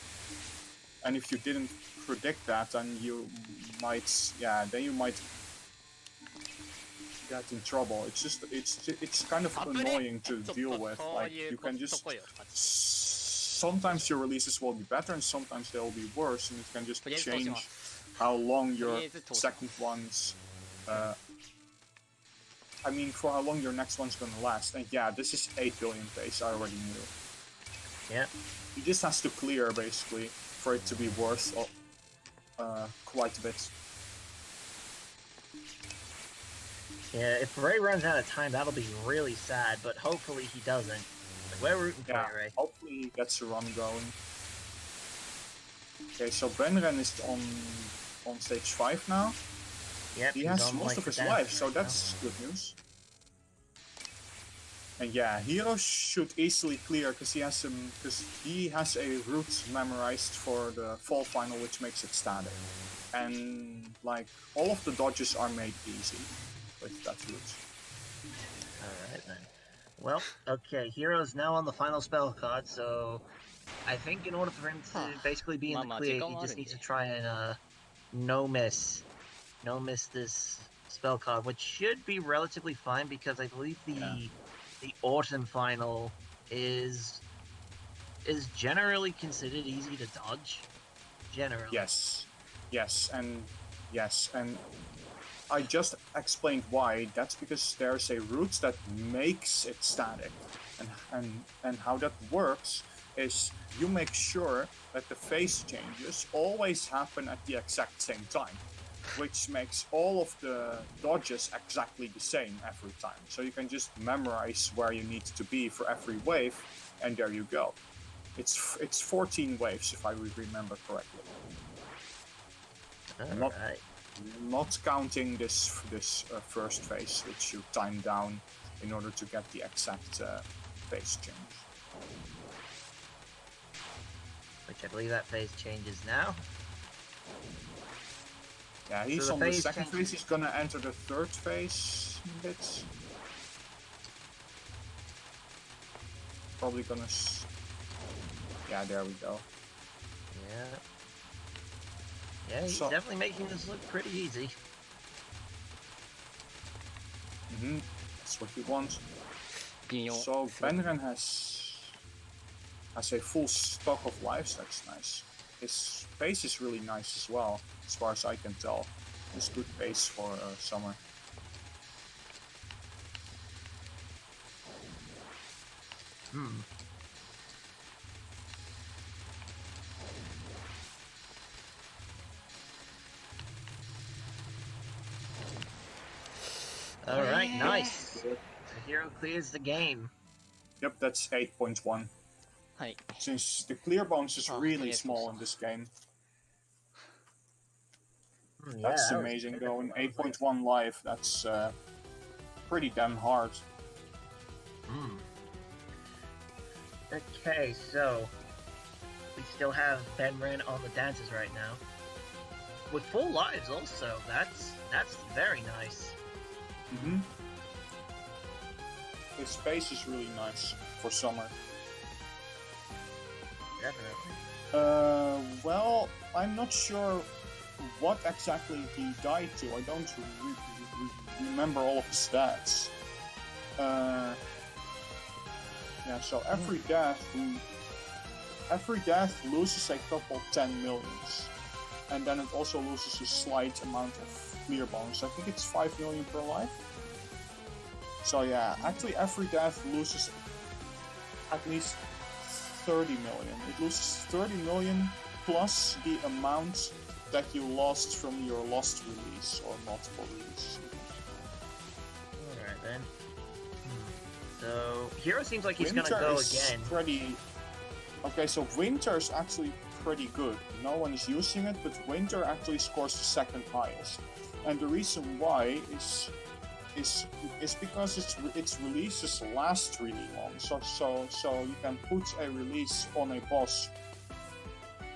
Speaker 1: And if you didn't predict that, then you might get in trouble. It's kind of annoying to deal with. Like, you can just sometimes your releases will be better and sometimes they'll be worse, and it can just change how long your second one's for how long your next one's gonna last. And yeah, this is 8 billion pace, I already knew.
Speaker 2: Yeah.
Speaker 1: He just has to clear, basically, for it to be worth quite a bit.
Speaker 2: Yeah, if Ray runs out of time, that'll be really sad, but hopefully he doesn't. Like, we're rooting for
Speaker 1: Yeah,
Speaker 2: you, Ray.
Speaker 1: hopefully he gets a run going. Okay, so Benren is on stage 5 now.
Speaker 2: Yep,
Speaker 1: He
Speaker 2: he's
Speaker 1: has
Speaker 2: on,
Speaker 1: most
Speaker 2: like,
Speaker 1: of his
Speaker 2: the
Speaker 1: life,
Speaker 2: dance
Speaker 1: so
Speaker 2: right
Speaker 1: that's good news. And yeah, Hiro should easily clear because he has a route memorized for the fall final, which makes it static. And like all of the dodges are made easy with that route.
Speaker 2: Alright then. Well, okay, Hero's now on the final spell card, so I think in order for him to basically be in the clear, he just needs to try and no miss this spell card, which should be relatively fine because I believe the autumn final is generally considered easy to dodge. Generally.
Speaker 1: Yes, and I just explained why. That's because there's a route that makes it static, and how that works is you make sure that the phase changes always happen at the exact same time, which makes all of the dodges exactly the same every time. So you can just memorize where you need to be for every wave, and there you go. It's 14 waves if I remember correctly. Not counting this first phase, which you time down in order to get the exact phase change.
Speaker 2: Which I believe that phase changes now.
Speaker 1: Yeah, he's
Speaker 2: so
Speaker 1: on the second phase. He's gonna enter the third phase bits. Probably gonna. Yeah, there we go.
Speaker 2: Yeah. Yeah, he's definitely making this look pretty easy.
Speaker 1: That's what you want. So Benren has a full stock of lives. That's nice. His pace is really nice as well, as far as I can tell. It's good pace for summer.
Speaker 2: Alright, nice. The Hero clears the game.
Speaker 1: Yep, that's 8.1. Since the clear bonus is really small in this game. That's amazing though, an 8.1 life, that's pretty damn hard.
Speaker 2: Okay, so we still have Benren on the dances right now. With full lives also, that's very nice.
Speaker 1: His space is really nice for summer.
Speaker 2: Definitely.
Speaker 1: Well, I'm not sure what exactly he died to. I don't remember all of the stats. Yeah, so every death loses a couple 10 millions. And then it also loses a slight amount of clear bonus. I think it's 5 million per life. So yeah, actually every death loses at least 30 million. It loses 30 million plus the amount that you lost from your lost release or multiple release.
Speaker 2: Alright then. So Hiro seems like he's
Speaker 1: Winter
Speaker 2: gonna go
Speaker 1: is
Speaker 2: again.
Speaker 1: pretty... Okay, so Winter is actually pretty good. No one is using it, but Winter actually scores the second highest. And the reason why is because its releases last really long. So you can put a release on a boss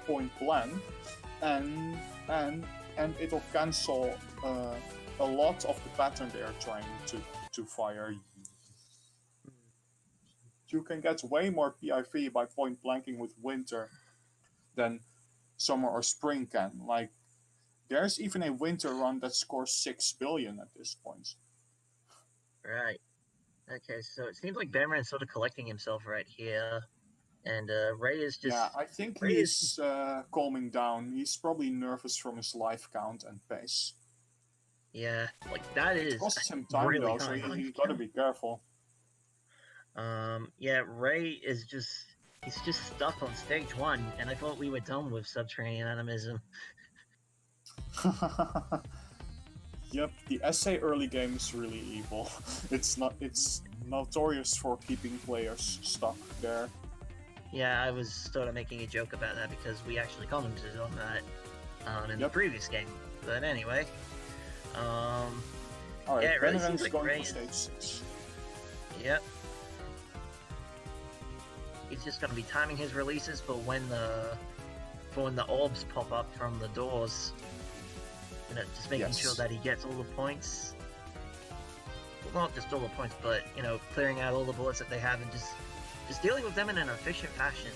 Speaker 1: point blank, and it'll cancel a lot of the pattern they are trying to fire. You can get way more PIV by point blanking with Winter than Summer or Spring can. Like, there's even a Winter run that scores 6 billion at this point.
Speaker 2: Right. Okay, so it seems like Benren's sort of collecting himself right here. And Ray is just...
Speaker 1: Yeah, I think
Speaker 2: Ray
Speaker 1: he's calming down. He's probably nervous from his life count and pace.
Speaker 2: Yeah, like that is...
Speaker 1: It costs him time
Speaker 2: really
Speaker 1: though, so you gotta be careful.
Speaker 2: Yeah, Ray is just... He's just stuck on stage 1, and I thought we were done with subterranean animism.
Speaker 1: Yep, the essay early game is really evil. It's notorious for keeping players stuck there.
Speaker 2: Yeah, I was sort of making a joke about that because we actually commented on that in the previous game. But anyway,
Speaker 1: alright,
Speaker 2: yeah, it really
Speaker 1: Benren's
Speaker 2: seems like
Speaker 1: going
Speaker 2: Ray
Speaker 1: for stage 6.
Speaker 2: Yep. He's just going to be timing his releases for when the orbs pop up from the doors. You know, just making sure that he gets all the points. Well, not just all the points, but, you know, clearing out all the bullets that they have and just dealing with them in an efficient fashion.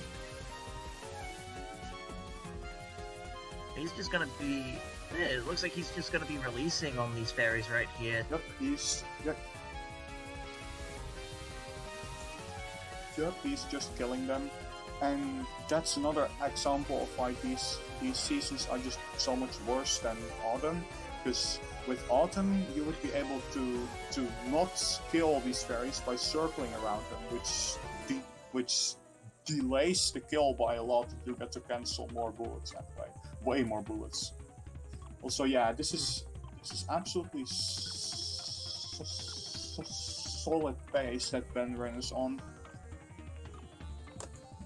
Speaker 2: He's just gonna be... Yeah, it looks like he's just gonna be releasing on these fairies right here.
Speaker 1: Yep, he's just killing them. And that's another example of why these seasons are just so much worse than Autumn. Because with Autumn, you would be able to not kill these fairies by circling around them, which delays the kill by a lot. You get to cancel more bullets that way, way more bullets. Also, yeah, this is absolutely solid pace that Benren is on.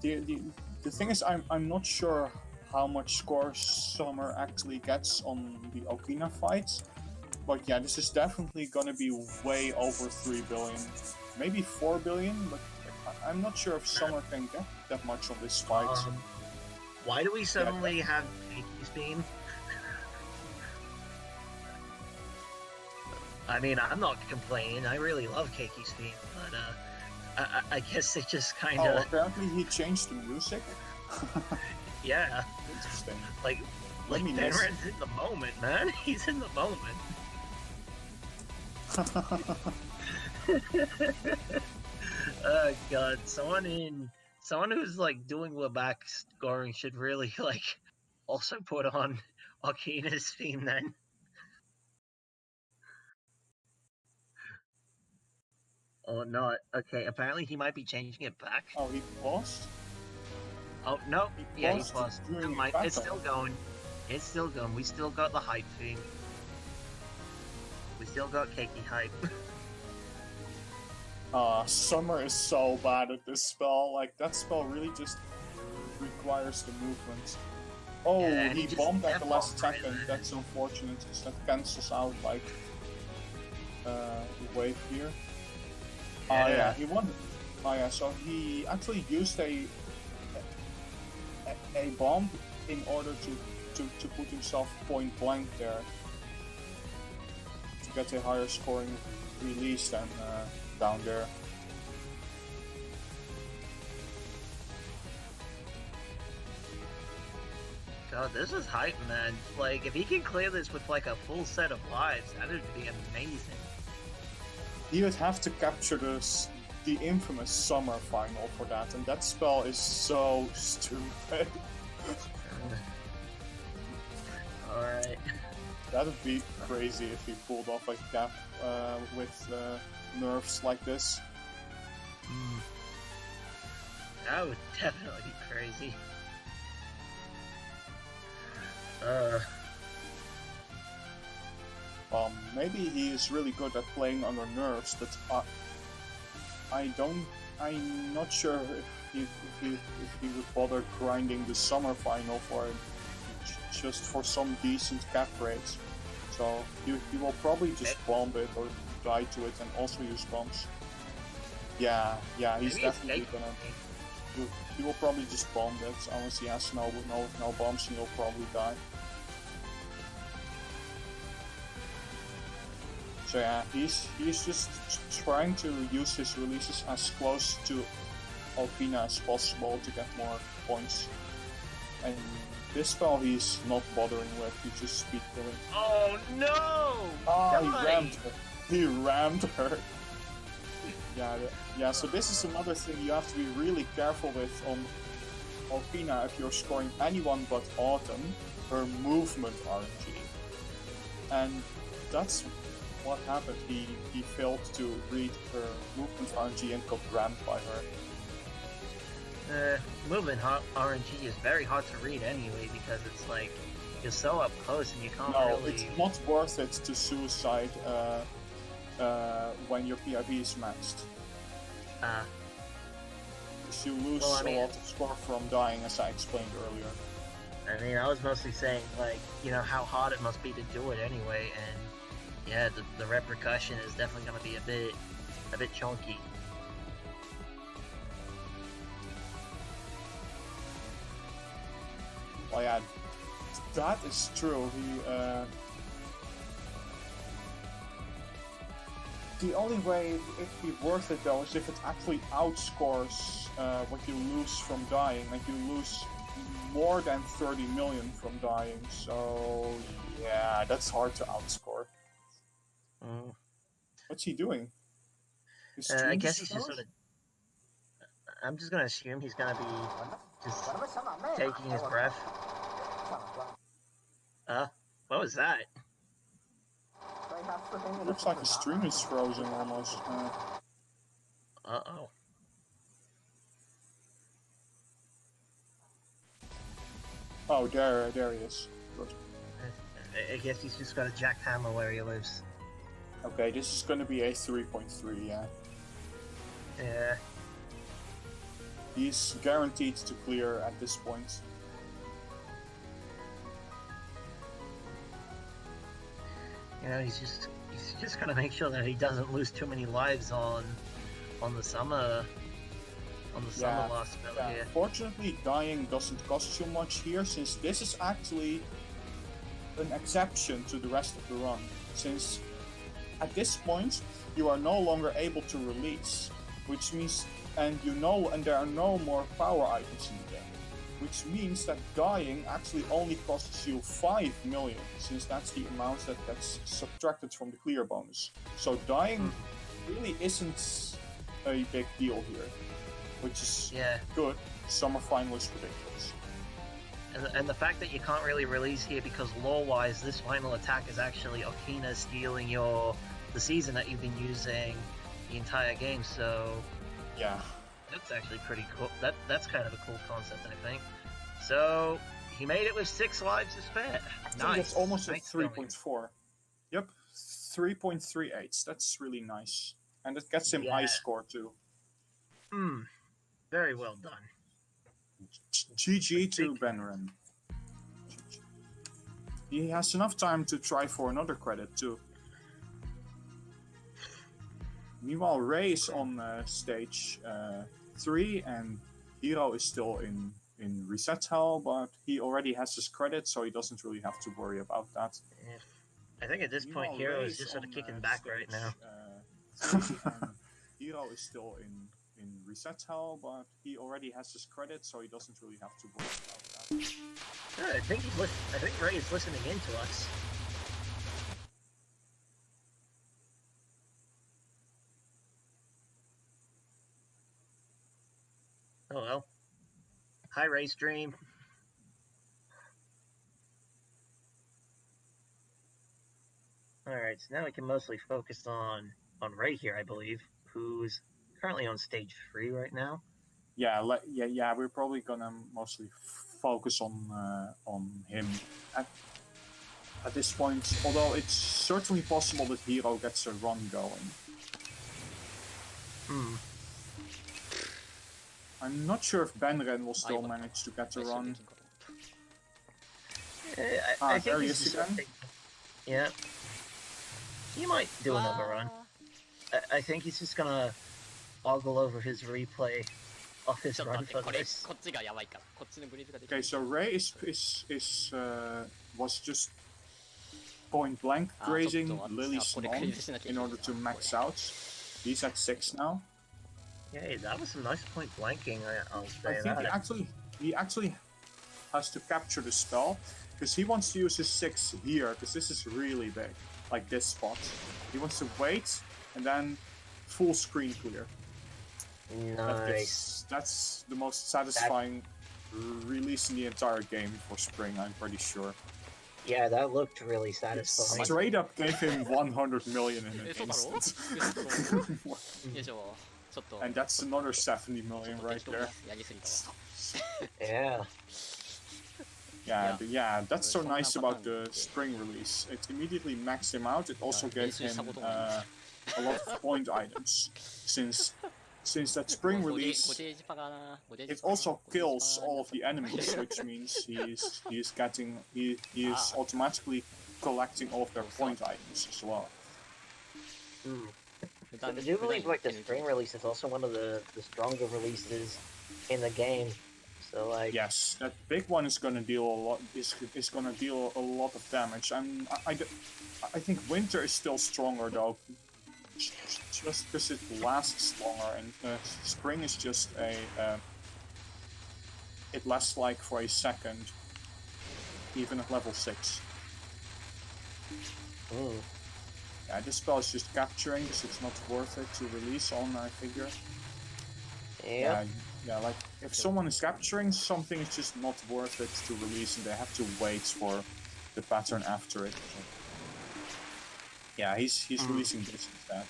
Speaker 1: The thing is, I'm not sure how much score Summer actually gets on the Okina fights, but yeah, this is definitely gonna be way over 3 billion, maybe 4 billion, but I'm not sure if Summer can get that much on this fight.
Speaker 2: Why do we suddenly have Keiki's beam? I mean, I'm not complaining. I really love Keiki's beam, but I guess it just kind of...
Speaker 1: Oh, apparently he changed the music?
Speaker 2: Yeah.
Speaker 1: Interesting.
Speaker 2: Like Benren's in the moment, man. He's in the moment. Oh god, someone who's like doing Lebac scoring should really like also put on Okina's theme then. Or not. Okay, apparently he might be changing it back.
Speaker 1: Oh, he paused?
Speaker 2: Oh, no. He paused.
Speaker 1: Never
Speaker 2: mind. It's still going. It's still going. We still got the hype theme. We still got Keiki hype.
Speaker 1: Summer is so bad at this spell. Like, that spell really just requires the movement. Oh, yeah, he bombed at the last second. Right. That's unfortunate, because that cancels out, like, the wave here. Yeah, he won. Oh yeah, so he actually used a bomb in order to put himself point blank there to get a higher scoring release than down there.
Speaker 2: God, this is hype, man. Like, if he can clear this with like a full set of lives, that would be amazing.
Speaker 1: He would have to capture the infamous summer final for that, and that spell is so stupid.
Speaker 2: Alright.
Speaker 1: That would be crazy if he pulled off a cap with nerfs like this.
Speaker 2: That would definitely be crazy.
Speaker 1: Maybe he is really good at playing under nerfs, but I'm not sure if he would bother grinding the summer final for just for some decent cap rates. So he will probably just bomb it or die to it and also use bombs. Yeah, he's definitely gonna. He will probably just bomb it unless he has no bombs, and he'll probably die. So yeah, he's just trying to use his releases as close to Alpina as possible to get more points. And this spell he's not bothering with, he's just speed killing.
Speaker 2: Oh no!
Speaker 1: Oh, he rammed her. Yeah, so this is another thing you have to be really careful with on Alpina if you're scoring anyone but Autumn, her movement RNG. And that's what happened. He failed to read her movement RNG and got rammed by her.
Speaker 2: Movement RNG is very hard to read anyway because it's like you're so up close and you can't really.
Speaker 1: It's not worth it to suicide when your PIV is maxed. Because you lose a lot of score from dying, as I explained earlier.
Speaker 2: I mean, I was mostly saying, like, you know, how hard it must be to do it anyway, and yeah, the repercussion is definitely going to be a bit chunky.
Speaker 1: Well, yeah, that is true. The only way it would be worth it though is if it actually outscores what you lose from dying, like you lose more than 30 million from dying, so yeah, that's hard to outscore. What's he doing?
Speaker 2: I guess he's just sort of... I'm just gonna assume he's gonna be just taking his breath. What was that?
Speaker 1: It looks like the stream is frozen almost.
Speaker 2: Uh-oh.
Speaker 1: Oh, there he is. Good.
Speaker 2: I guess he's just got a jackhammer where he lives.
Speaker 1: Okay, this is gonna be a 3.3, yeah.
Speaker 2: Yeah.
Speaker 1: He's guaranteed to clear at this point.
Speaker 2: You know, he's just gonna make sure that he doesn't lose too many lives on the summer last spell here.
Speaker 1: Fortunately, dying doesn't cost you much here, since this is actually an exception to the rest of the run. Since at this point you are no longer able to release, which means and there are no more power items in the game. Which means that dying actually only costs you 5 million, since that's the amount that gets subtracted from the clear bonus. So dying really isn't a big deal here, which is good. Summer final is ridiculous.
Speaker 2: And the fact that you can't really release here because lore-wise, this final attack is actually Okina stealing the season that you've been using the entire game, so...
Speaker 1: Yeah.
Speaker 2: That's actually pretty cool. That's kind of a cool concept, I think. So he made it with 6 lives to spare. Nice.
Speaker 1: That's almost a 3.4. Yep, 3.38. That's really nice, and it gets him high score too.
Speaker 2: Very well done.
Speaker 1: GG to Benren. He has enough time to try for another credit too. Meanwhile, Ray is on stage 3, and Hiro is still in reset hell, but he already has his credit, so he doesn't really have to worry about that.
Speaker 2: I think at this point, Hiro is just sort of kicking back right now.
Speaker 1: Hiro is still in reset hell, but he already has his credit, so he doesn't really have to worry about that.
Speaker 2: Yeah, I think Ray is listening in to us. Oh well. Hi, Ray Stream. Alright, so now we can mostly focus on Ray here, I believe, who's currently on stage 3 right now.
Speaker 1: Yeah, we're probably gonna mostly focus on him at this point. Although it's certainly possible that Hiro gets a run going. I'm not sure if Benren will still manage to get a run.
Speaker 2: I think
Speaker 1: there he
Speaker 2: he's
Speaker 1: is again.
Speaker 2: Yeah. He might do another run. I think he's just gonna ogle over his replay of his run for this.
Speaker 1: Okay, so Ray was just point blank grazing Lily's on in order to max out. He's at 6 now.
Speaker 2: Yeah, that was some nice point blanking. I'll say
Speaker 1: I think
Speaker 2: that.
Speaker 1: he actually has to capture the spell because he wants to use his 6 here because this is really big, like this spot. He wants to wait and then full screen clear.
Speaker 2: Nice.
Speaker 1: That's the most satisfying release in the entire game for Spring, I'm pretty sure.
Speaker 2: Yeah, that looked really satisfying.
Speaker 1: Straight up gave him 100 million in an instant. And that's another 70 million right there.
Speaker 2: Yeah.
Speaker 1: Yeah, that's so nice about the Spring release. It immediately maxed him out. It also gave him a lot of point items. Since that Spring release, it also kills all of the enemies, which means he is automatically collecting all of their point items as well.
Speaker 2: I do believe like the Spring release is also one of the stronger releases in the game. So like
Speaker 1: yes, that big one is gonna deal a lot. Is gonna deal a lot of damage. I think Winter is still stronger though, just because it lasts longer, and Spring is just it lasts like for a second, even at level 6. Yeah, this spell is just capturing, because it's not worth it to release on, I figure.
Speaker 2: Yeah,
Speaker 1: like, if someone is capturing something, it's just not worth it to release, and they have to wait for the pattern after it. So, yeah, he's releasing this instead.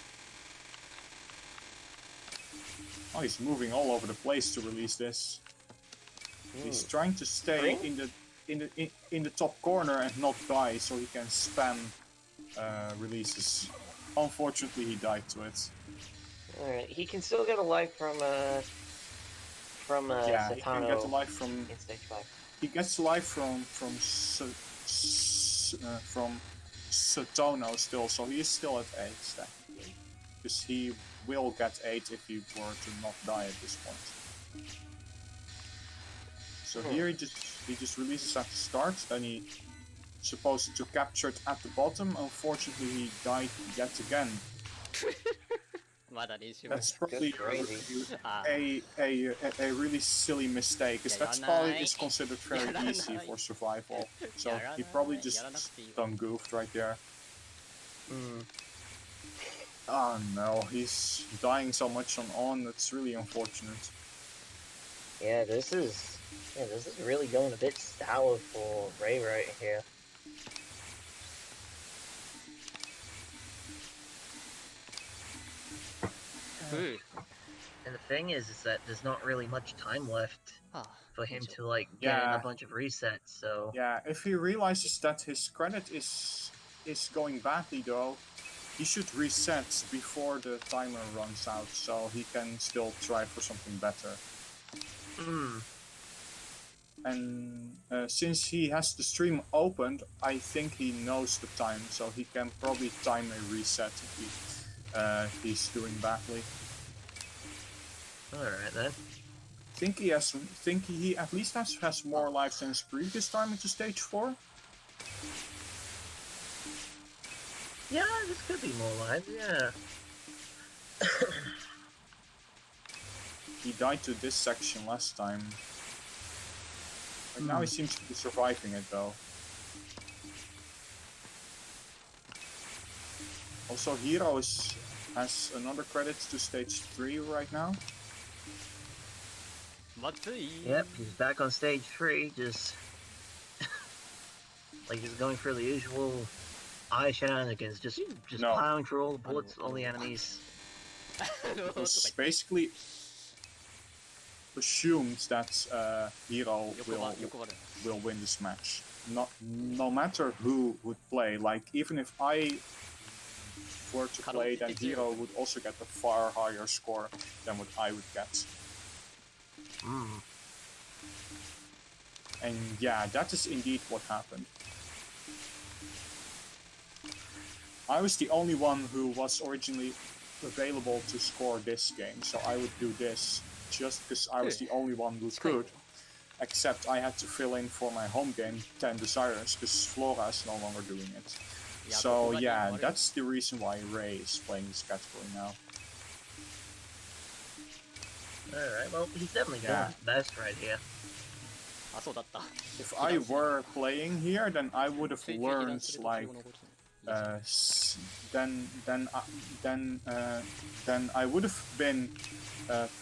Speaker 1: Oh, he's moving all over the place to release this. He's trying to stay in the top corner and not die, so he can spam releases. Unfortunately, he died to it.
Speaker 2: Alright, he can still get a life from
Speaker 1: yeah,
Speaker 2: Satano
Speaker 1: he can get a life from
Speaker 2: in stage 5.
Speaker 1: He gets a life from Satono still, so he is still at 8 technically. Because he will get 8 if he were to not die at this point. So here he just releases at the start, then he's supposed to capture it at the bottom. Unfortunately, he died yet again. That's probably a really silly mistake, because that spell is considered very easy for survival. So he probably just done goofed right there. Oh no, he's dying so much on, that's really unfortunate.
Speaker 2: Yeah, this is really going a bit sour for Ray right here. And the thing is that there's not really much time left for him to like get in a bunch of resets. So
Speaker 1: yeah, if he realizes that his credit is going badly though, he should reset before the timer runs out, so he can still try for something better. And since he has the stream opened, I think he knows the time, so he can probably time a reset if he's doing badly.
Speaker 2: Alright then.
Speaker 1: Think he at least has more lives than his previous time into stage 4?
Speaker 2: Yeah, this could be more lives, yeah.
Speaker 1: He died to this section last time. But now he seems to be surviving it though. Also, Hiro has another credit to stage 3 right now.
Speaker 3: Matsui!
Speaker 2: Yep, he's back on stage 3, just like he's going for the usual eye shenanigans, just
Speaker 1: No.
Speaker 2: plowing through all the bullets, all the enemies.
Speaker 1: It was basically assumed that Hiro will win this match. No matter who would play, like even if I were to play, then Hiro would also get a far higher score than what I would get. And yeah, that is indeed what happened. I was the only one who was originally available to score this game, so I would do this just because I was the only one who could. Except I had to fill in for my home game 10 Desires because Flora is no longer doing it. So yeah, that's the reason why Ray is playing this category now.
Speaker 2: Alright, well, he's definitely doing his best right here.
Speaker 1: If I were playing here, then I would have learned like then I would have been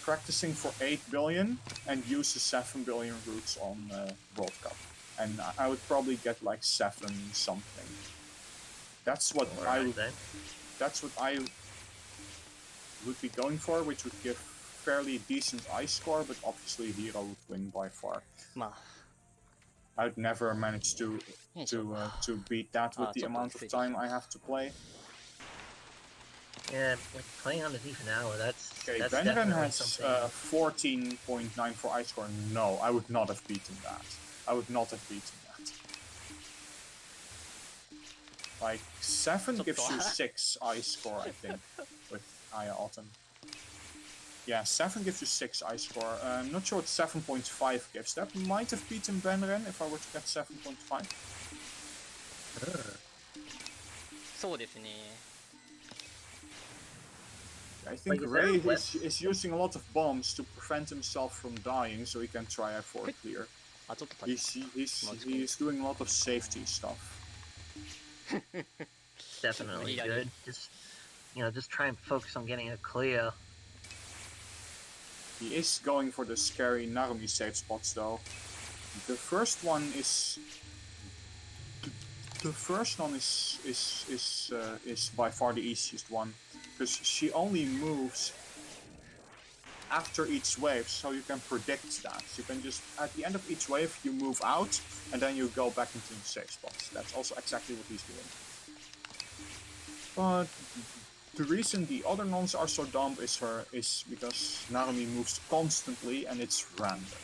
Speaker 1: practicing for 8 billion and use the 7 billion routes on World Cup, and I would probably get like 7 something. That's what I would be going for, which would give fairly decent I score, but obviously Hiro would win by far. I would never manage to beat that with the amount of time I have to play.
Speaker 2: Yeah, like playing on the even hour, that's
Speaker 1: Benren has 14.9 for I score. No, I would not have beaten that. I would not have beaten that. Like 7 gives you 6 I score, I think, with Aya Autumn. Yeah, 7 gives you 6 I score. I'm not sure what 7.5 gives. That might have beaten Benren if I were to get 7.5. I think Ray is using a lot of bombs to prevent himself from dying, so he can try for a clear. He's doing a lot of safety stuff.
Speaker 2: Definitely good. Just try and focus on getting a clear.
Speaker 1: He is going for the scary Narumi safe spots though. The first one is by far the easiest one, because she only moves after each wave, so you can predict that. You can just, at the end of each wave, you move out, and then you go back into the safe spots. That's also exactly what he's doing. But the reason the other nons are so dumb is because Narumi moves constantly and it's random.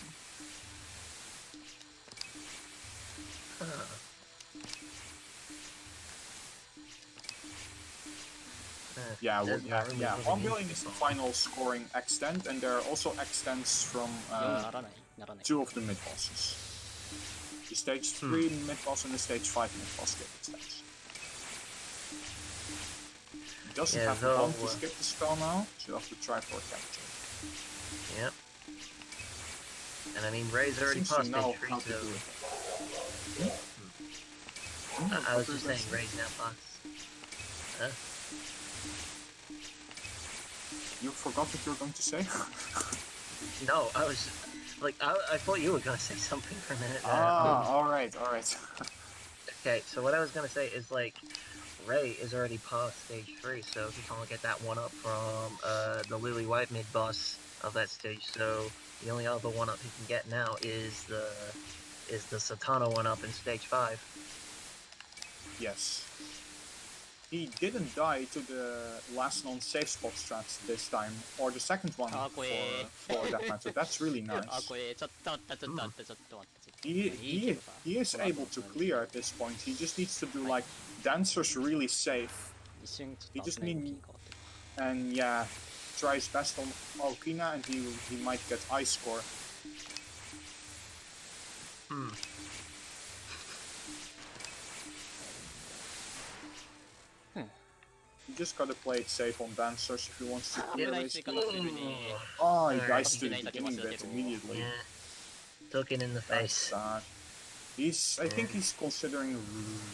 Speaker 1: Yeah, 1 billion is the final scoring extent, and there are also extents from 2 of the mid-bosses. The stage 3 mid-boss and the stage 5 mid-boss get extents. He doesn't have the bomb to skip the spell now, so you have to try for a capture.
Speaker 2: Yep. And I mean, Ray's already passed stage 3, so... I was just saying, Ray's now passed.
Speaker 1: You forgot what you were going to say?
Speaker 2: No, I was like, I thought you were going to say something for a minute.
Speaker 1: Alright.
Speaker 2: Okay, so what I was going to say is, like, Ray is already past stage 3, so he can't get that 1-up from the Lily White mid-boss of that stage, so the only other 1-up he can get now is the Satana 1-up in stage 5.
Speaker 1: Yes. He didn't die to the last non-safe spot strats this time, or the second one for that matter. That's really nice. He is able to clear at this point. He just needs to do like dancers really safe. He just needs, and yeah, try his best on Okina, and he might get I score. You just gotta play it safe on dancers if he wants to clear basically. Oh, he dies to the beginning bit immediately.
Speaker 2: Yeah. Took it in the face.
Speaker 1: I think he's considering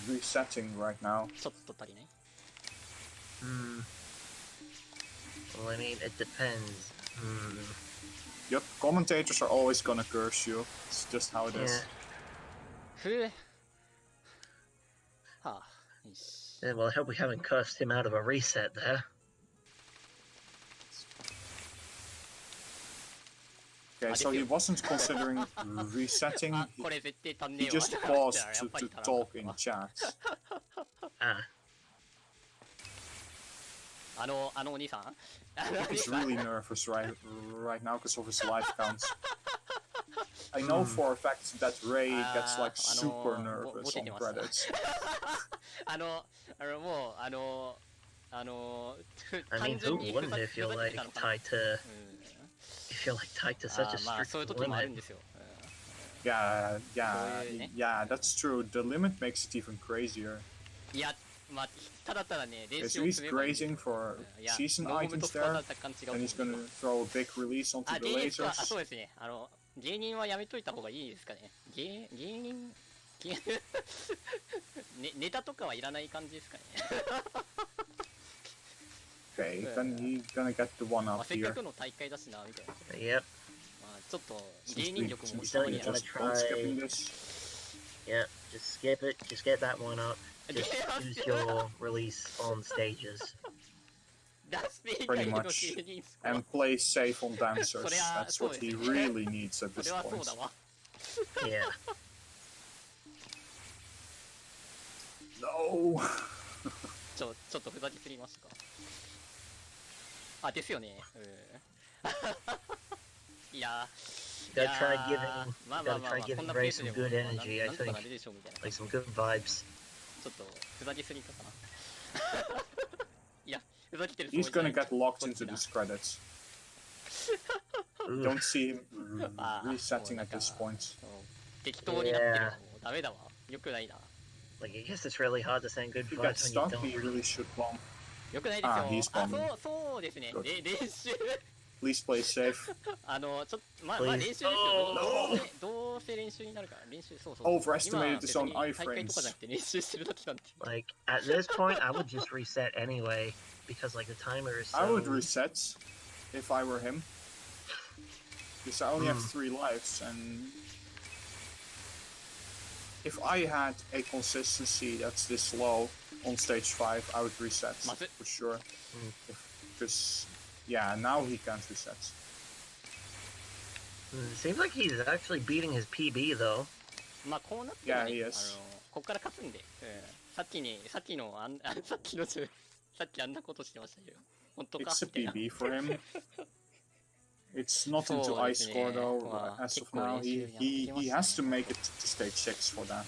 Speaker 1: resetting right now.
Speaker 2: Well, I mean, it depends.
Speaker 1: Yep, commentators are always gonna curse you. It's just how it is.
Speaker 2: Yeah.
Speaker 3: ふぅ。はあ。よし。
Speaker 2: Yeah, well, I hope we haven't cursed him out of a reset there.
Speaker 1: Okay, so he wasn't considering resetting.
Speaker 3: あ、これ絶対足んね
Speaker 1: He
Speaker 3: えわ。
Speaker 1: just paused
Speaker 3: や
Speaker 1: to,
Speaker 3: っぱり
Speaker 1: to
Speaker 3: 足らんかっ
Speaker 1: talk
Speaker 3: た
Speaker 1: in
Speaker 3: わ
Speaker 1: chat.
Speaker 2: あ
Speaker 3: お兄さん
Speaker 1: He's really nervous right now because of his life counts. I know for a fact that Ray gets like super nervous on credits.
Speaker 3: もう
Speaker 2: I mean, who wouldn't if you're like tied to such a
Speaker 3: まあそういう
Speaker 2: strict
Speaker 3: 時もあるん
Speaker 2: limit?
Speaker 3: ですよ。
Speaker 1: Yeah, that's true. The limit makes it even crazier.
Speaker 3: いや、まあただただね、練
Speaker 1: Okay,
Speaker 3: 習
Speaker 1: so
Speaker 3: を
Speaker 1: he's
Speaker 3: 積めばいいんですよ。
Speaker 1: grazing for
Speaker 3: いや、
Speaker 1: season
Speaker 3: ノーム
Speaker 1: items
Speaker 3: とスパー
Speaker 1: there,
Speaker 3: だ感じが
Speaker 1: and he's gonna throw a big release onto
Speaker 3: あ、
Speaker 1: the
Speaker 3: 芸人か、あ、
Speaker 1: lasers.
Speaker 3: そうですね。芸人はやめといた方がいいですかね。芸人ネタとかはいらない感じですかね。
Speaker 1: Okay, then he's gonna get the one
Speaker 3: まあ
Speaker 1: up
Speaker 3: せっか
Speaker 1: here.
Speaker 3: くの大会だしなみたいな。
Speaker 2: Yep.
Speaker 3: まあちょっと
Speaker 1: Since
Speaker 3: 芸人力も
Speaker 1: since
Speaker 3: たま
Speaker 1: we
Speaker 3: に
Speaker 1: just
Speaker 3: は。
Speaker 1: don't skipping this.
Speaker 2: Yep. Just skip it. Just get that one up. Just use your release on stages.
Speaker 3: 出していい
Speaker 1: Pretty
Speaker 3: の
Speaker 1: much.
Speaker 3: 芸人スコア
Speaker 1: And play safe on dancers.
Speaker 3: So they are-
Speaker 1: That's what he
Speaker 3: so-
Speaker 1: really needs at
Speaker 3: そ
Speaker 1: this
Speaker 3: れはそう
Speaker 1: point.
Speaker 3: だわ。
Speaker 2: Yeah.
Speaker 1: No!
Speaker 3: ちょっとふざけすぎましたか。あ、ですよね。いや
Speaker 2: Gotta try giving.
Speaker 3: まあまあ
Speaker 2: Gotta
Speaker 3: まあ
Speaker 2: try
Speaker 3: まあ、こん
Speaker 2: giving
Speaker 3: なペ
Speaker 2: Ray
Speaker 3: ース
Speaker 2: some
Speaker 3: でも
Speaker 2: good energy.
Speaker 3: な
Speaker 2: I
Speaker 3: んとかな
Speaker 2: think
Speaker 3: るでしょうみたいな。
Speaker 2: like some good vibes.
Speaker 3: ちょっとふざけすぎたかな。いや、ふざけてる
Speaker 1: He's
Speaker 3: つも
Speaker 1: gonna
Speaker 3: りじゃない
Speaker 1: get locked
Speaker 3: こっち
Speaker 1: into
Speaker 3: だ
Speaker 1: these credits.
Speaker 2: Ooh.
Speaker 1: Don't see him resetting
Speaker 3: like
Speaker 1: at this point.
Speaker 3: 適当になってるのもうダメだわ。よくないな。
Speaker 2: Like, I guess it's really hard to send good
Speaker 1: If he gets
Speaker 2: vibes when
Speaker 1: stuck,
Speaker 2: you
Speaker 1: he
Speaker 2: don't.
Speaker 1: really should bomb.
Speaker 3: よくないですよ。
Speaker 1: あ、he's
Speaker 3: あ、
Speaker 1: bombing.
Speaker 3: そうですね。
Speaker 1: Good.
Speaker 3: 練習
Speaker 1: Please play safe.
Speaker 3: ちょっとまあ練習ですよ。
Speaker 2: Oh,
Speaker 3: どうせ練習になるから練習そう。
Speaker 1: Overestimated his own
Speaker 3: 今別に大会とか
Speaker 1: iframes.
Speaker 3: じゃなくて練習してるだけなんで。
Speaker 2: Like, at this point, I would just reset anyway, because, like, the timer is so...
Speaker 1: I would reset if I were him. Because I only have 3 lives, and if I had a consistency that's this low on stage 5, I would reset for sure. Because, yeah, now he can't reset.
Speaker 2: It seems like he's actually beating his PB, though.
Speaker 3: まあこうなっても
Speaker 1: Yeah,
Speaker 3: ね、
Speaker 1: he is.
Speaker 3: こっから勝つんで、さっきあんなことしてましたけど、本当か
Speaker 1: It's a
Speaker 3: みたいな。
Speaker 1: PB for him. It's not into
Speaker 3: So,
Speaker 1: ice score though,
Speaker 3: well,
Speaker 1: as of
Speaker 3: kick
Speaker 1: now.
Speaker 3: goal
Speaker 1: He has to make it to stage 6 for that.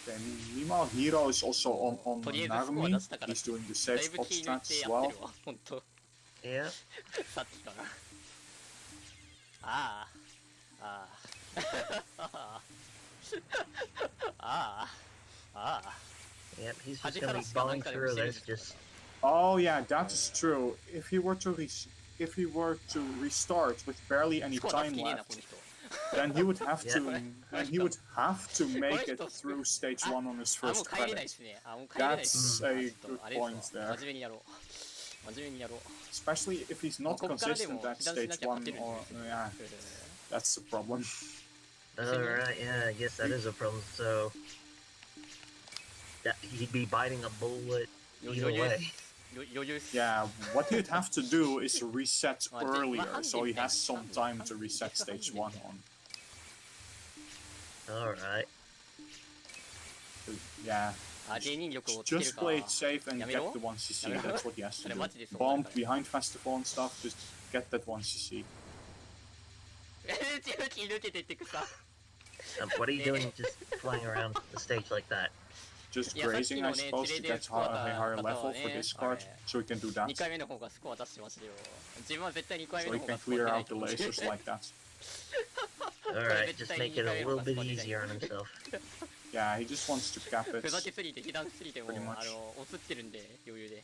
Speaker 1: Okay, meanwhile, Hiro is also on
Speaker 3: とりあえずスコア
Speaker 1: Narumi.
Speaker 3: 出したから
Speaker 1: He's doing the
Speaker 3: だ
Speaker 1: safe
Speaker 3: いぶ
Speaker 1: spot
Speaker 3: 気抜い
Speaker 1: stats
Speaker 3: て
Speaker 1: as
Speaker 3: やって
Speaker 1: well.
Speaker 3: るわ、本当。
Speaker 2: Yeah.
Speaker 3: さっきから。ああ、ああ、ああ。
Speaker 2: Yep, he's just gonna be balling through this, just...
Speaker 1: Oh yeah, that is true. If he were to restart with barely any
Speaker 3: スコア出
Speaker 1: time
Speaker 3: す気ねえな、こ
Speaker 1: left,
Speaker 3: の人。
Speaker 1: then he would have to
Speaker 2: Yeah.
Speaker 1: then he would have to make it through stage 1 on his
Speaker 3: あ、もう
Speaker 1: first
Speaker 3: 帰れないで
Speaker 1: credit.
Speaker 3: すね。あ、もう帰れないです
Speaker 1: That's
Speaker 3: ね。
Speaker 1: a
Speaker 3: ちょっ
Speaker 1: good
Speaker 3: とあれです
Speaker 1: point
Speaker 3: わ
Speaker 1: there.
Speaker 3: 真面目にやろう。真面目にやろう。
Speaker 1: Especially if he's not
Speaker 3: ここからで
Speaker 1: consistent
Speaker 3: も
Speaker 1: at
Speaker 3: 被弾しな
Speaker 1: stage
Speaker 3: きゃ
Speaker 1: 1
Speaker 3: 勝てるん
Speaker 1: or
Speaker 3: ですよ。
Speaker 1: yeah, that's the problem.
Speaker 2: Alright, yeah, I guess that is a problem, so... That he'd be biting a bullet either way.
Speaker 3: 余裕っす。
Speaker 1: Yeah, what you'd have to do is reset
Speaker 3: Well,
Speaker 1: earlier,
Speaker 3: hand
Speaker 1: so he
Speaker 3: him
Speaker 1: has some
Speaker 3: down.
Speaker 1: time to reset stage 1 on.
Speaker 2: Alright.
Speaker 1: Yeah.
Speaker 3: あ、芸人力をつける
Speaker 1: Just
Speaker 3: か。
Speaker 1: play it safe and
Speaker 3: やめ
Speaker 1: get
Speaker 3: ろ
Speaker 1: the ones you see.
Speaker 3: やめろ
Speaker 1: That's what he has to
Speaker 3: それ
Speaker 1: do.
Speaker 3: マジでそう
Speaker 1: Bomb
Speaker 3: だから
Speaker 1: behind festival and stuff. Just get that ones you see.
Speaker 3: 抜けてってくさ。
Speaker 2: What are you doing just flying around the stage like that?
Speaker 1: Just
Speaker 3: いや、さっ
Speaker 1: grazing,
Speaker 3: き
Speaker 1: I
Speaker 3: のね、
Speaker 1: suppose,
Speaker 3: チレ
Speaker 1: to
Speaker 3: で
Speaker 1: get
Speaker 3: スコア
Speaker 1: a
Speaker 3: 出
Speaker 1: higher
Speaker 3: した
Speaker 1: level
Speaker 3: 方
Speaker 1: for
Speaker 3: ね、
Speaker 1: this
Speaker 3: あ
Speaker 1: card,
Speaker 3: れ
Speaker 1: so he can do
Speaker 3: 2
Speaker 1: that.
Speaker 3: 回目の方がスコア出してましたよ。自分は絶対2回
Speaker 1: So
Speaker 3: 目
Speaker 1: he
Speaker 3: の方
Speaker 1: can
Speaker 3: がスコア
Speaker 1: clear
Speaker 3: 出ない
Speaker 1: out
Speaker 3: と
Speaker 1: the
Speaker 3: 思う。
Speaker 1: lasers like that.
Speaker 2: Alright, just make it a little bit easier on himself.
Speaker 1: Yeah, he just wants to cap
Speaker 3: ふざけ
Speaker 1: it.
Speaker 3: すぎて、被弾しすぎても、
Speaker 1: Pretty much.
Speaker 3: おつってるんで、余裕で。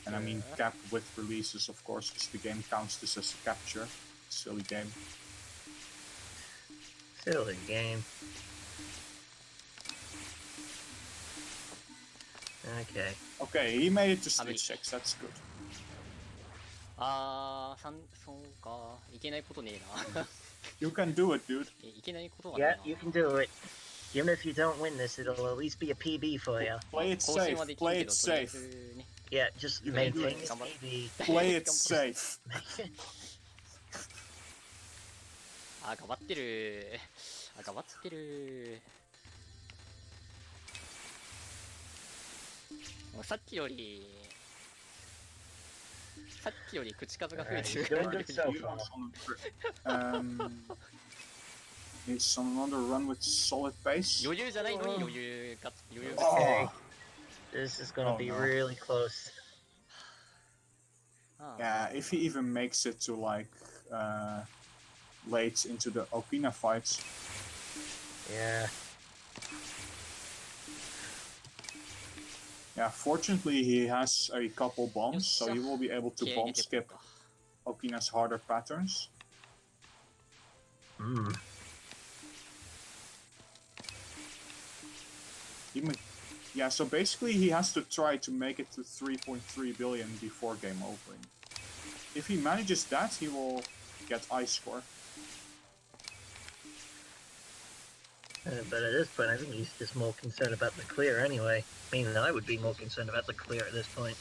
Speaker 1: And I mean cap with releases, of course, because the game counts this as a capture. Silly game.
Speaker 2: Silly game. Okay.
Speaker 1: Okay, he made it to stage 6, that's good.
Speaker 3: そうか。いけないことねえな。
Speaker 1: You can do it, dude.
Speaker 3: いけないことがねえ
Speaker 2: Yeah,
Speaker 3: な。
Speaker 2: you can do it. Even if you don't win this, it'll at least be a PB for you.
Speaker 1: Play it
Speaker 3: 更新はで
Speaker 1: safe,
Speaker 3: きる
Speaker 1: play
Speaker 3: け
Speaker 1: it
Speaker 3: ど、とりあえ
Speaker 1: safe.
Speaker 3: ずね。
Speaker 2: Yeah, just
Speaker 3: You
Speaker 2: maintain
Speaker 3: can do it.
Speaker 2: this
Speaker 3: Come on.
Speaker 2: PB.
Speaker 1: Play it safe.
Speaker 3: あ、頑張ってる。あ、頑張ってる。もうさっきより口数が増えて
Speaker 2: He's
Speaker 3: る。
Speaker 2: doing good so far.
Speaker 1: He's on another run with solid pace.
Speaker 3: 余裕じゃないのに余裕が。
Speaker 2: Okay. This is gonna
Speaker 1: Oh,
Speaker 2: be
Speaker 1: no.
Speaker 2: really close.
Speaker 1: Yeah, if he even makes it to like late into the Okina fights.
Speaker 2: Yeah.
Speaker 1: Yeah, fortunately he has a couple bombs, so he will be able to bomb skip Okina's harder patterns. Yeah, so basically he has to try to make it to 3.3 billion before game over. If he manages that, he will get ice score.
Speaker 2: But at this point, I think he's just more concerned about the clear anyway. I mean, I would be more concerned about the clear at this point.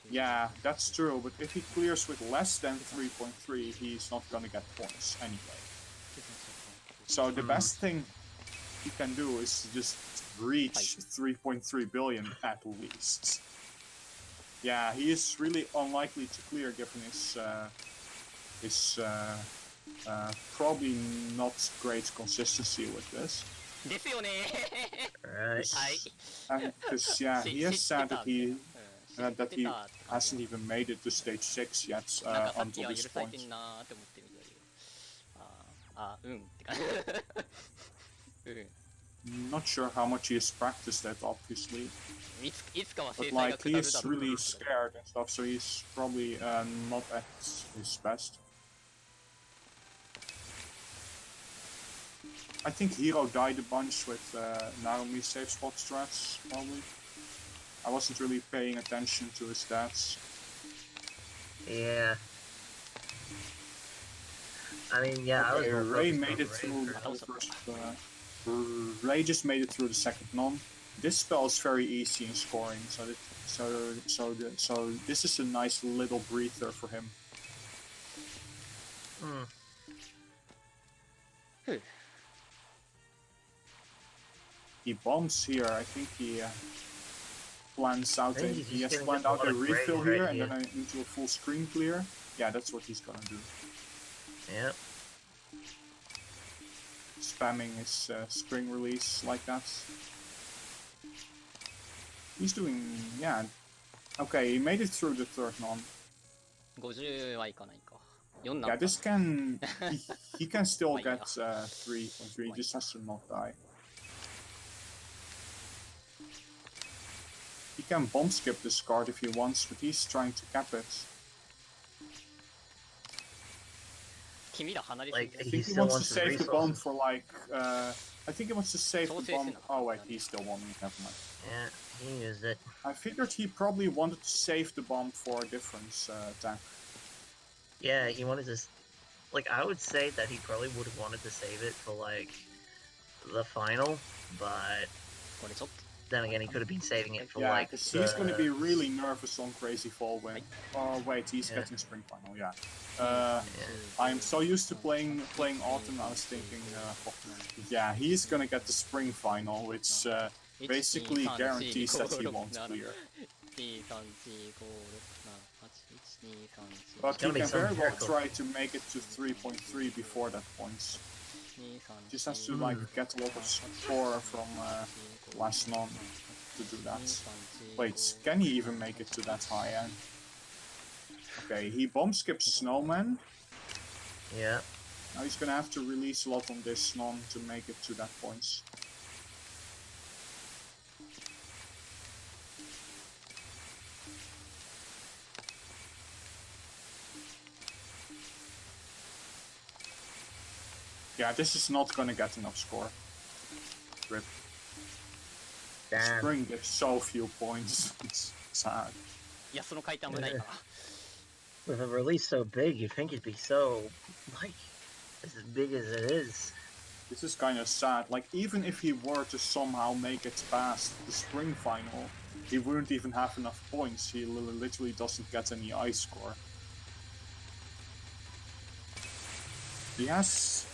Speaker 1: Yeah, that's true, but if he clears with less than 3.3, he's not gonna get points anyway. So the best thing he can do is just reach 3.3 billion at least. Yeah, he is really unlikely to clear given his probably not great consistency with this.
Speaker 3: ですよね。
Speaker 2: Right.
Speaker 3: はい。
Speaker 1: Because yeah, he has said that he hasn't even made it to stage 6 yet
Speaker 3: なんかさっき
Speaker 1: until
Speaker 3: は
Speaker 1: this
Speaker 3: 許されて
Speaker 1: point.
Speaker 3: んなーって思ってみたけど。うんって感じ。うん。
Speaker 1: Not sure how much he has practiced that, obviously.
Speaker 3: いつかは
Speaker 1: But
Speaker 3: 制裁が
Speaker 1: like,
Speaker 3: 下
Speaker 1: he
Speaker 3: る
Speaker 1: is
Speaker 3: だろう
Speaker 1: really scared and stuff, so he's probably not at his best. I think Hiro died a bunch with Narumi's safe spot strats, probably. I wasn't really paying attention to his stats.
Speaker 2: Yeah. I mean, yeah, I was
Speaker 1: Okay,
Speaker 2: more
Speaker 1: Ray
Speaker 2: focused
Speaker 1: made
Speaker 2: on
Speaker 1: it
Speaker 2: Ray
Speaker 1: through
Speaker 2: first.
Speaker 1: the first. Ray just made it through the second non. This spell is very easy in scoring, so this is a nice little breather for him. He bombs here. I think he plans out
Speaker 2: I think he's
Speaker 1: he has
Speaker 2: just
Speaker 1: planned
Speaker 2: getting
Speaker 1: out
Speaker 2: a
Speaker 1: a
Speaker 2: lot of
Speaker 1: refill
Speaker 2: grade
Speaker 1: here
Speaker 2: right
Speaker 1: and then into a full screen clear. Yeah, that's what he's gonna do.
Speaker 2: Yep.
Speaker 1: Spamming his spring release like that. He's doing, yeah. Okay, he made it through the third non.
Speaker 3: 50はいかないか。4な
Speaker 1: Yeah,
Speaker 3: んか。
Speaker 1: this can he can still
Speaker 3: Why,
Speaker 1: get
Speaker 3: yeah.
Speaker 1: 3.3. He just has to not die. He can bomb skip this card if he wants, but he's trying to cap it.
Speaker 3: 君ら離れすぎ
Speaker 2: Like,
Speaker 1: I
Speaker 3: る。
Speaker 1: think he
Speaker 2: still
Speaker 1: wants to
Speaker 2: wants the
Speaker 1: save the bomb
Speaker 2: resources.
Speaker 1: for like I think he wants to save the
Speaker 3: Sources
Speaker 1: bomb.
Speaker 3: in-
Speaker 1: Oh wait, he still won. Never mind.
Speaker 2: Yeah, he used it.
Speaker 1: I figured he probably wanted to save the bomb for a difference attack.
Speaker 2: Yeah, he wanted to... Like, I would say that he probably would have wanted to save it for, like, the final, but
Speaker 3: これちょっと。
Speaker 2: then again, he could have been saving it for,
Speaker 1: Yeah,
Speaker 2: like,
Speaker 1: because he's going to be
Speaker 2: the...
Speaker 1: really nervous on Crazy Fall when. Oh wait, he's
Speaker 2: Yeah.
Speaker 1: getting Spring Final. Yeah. I'm so used to playing Autumn. I was thinking, yeah, he's gonna get the Spring Final, which basically guarantees that he won't clear.
Speaker 3: 12345678123345678
Speaker 1: But he
Speaker 2: gonna be
Speaker 1: can
Speaker 2: some
Speaker 1: very well
Speaker 2: miracle.
Speaker 1: try to make it to 3.3 before that point. Just has to like get a lot of score from last non to do that. Wait, can he even make it to that high end? Okay, he bomb skips Snowman.
Speaker 2: Yeah.
Speaker 1: Now he's gonna have to release a lot on this non to make it to that point. Yeah, this is not gonna get enough score. Rip.
Speaker 2: Damn.
Speaker 1: Spring gives so few points. It's sad.
Speaker 3: いや、その回転危ないから。
Speaker 2: With a release so big, you'd think it'd be so, like, as big as it is.
Speaker 1: This is kind of sad. Like, even if he were to somehow make it past the spring final, he wouldn't even have enough points. He literally doesn't get any ice score. He has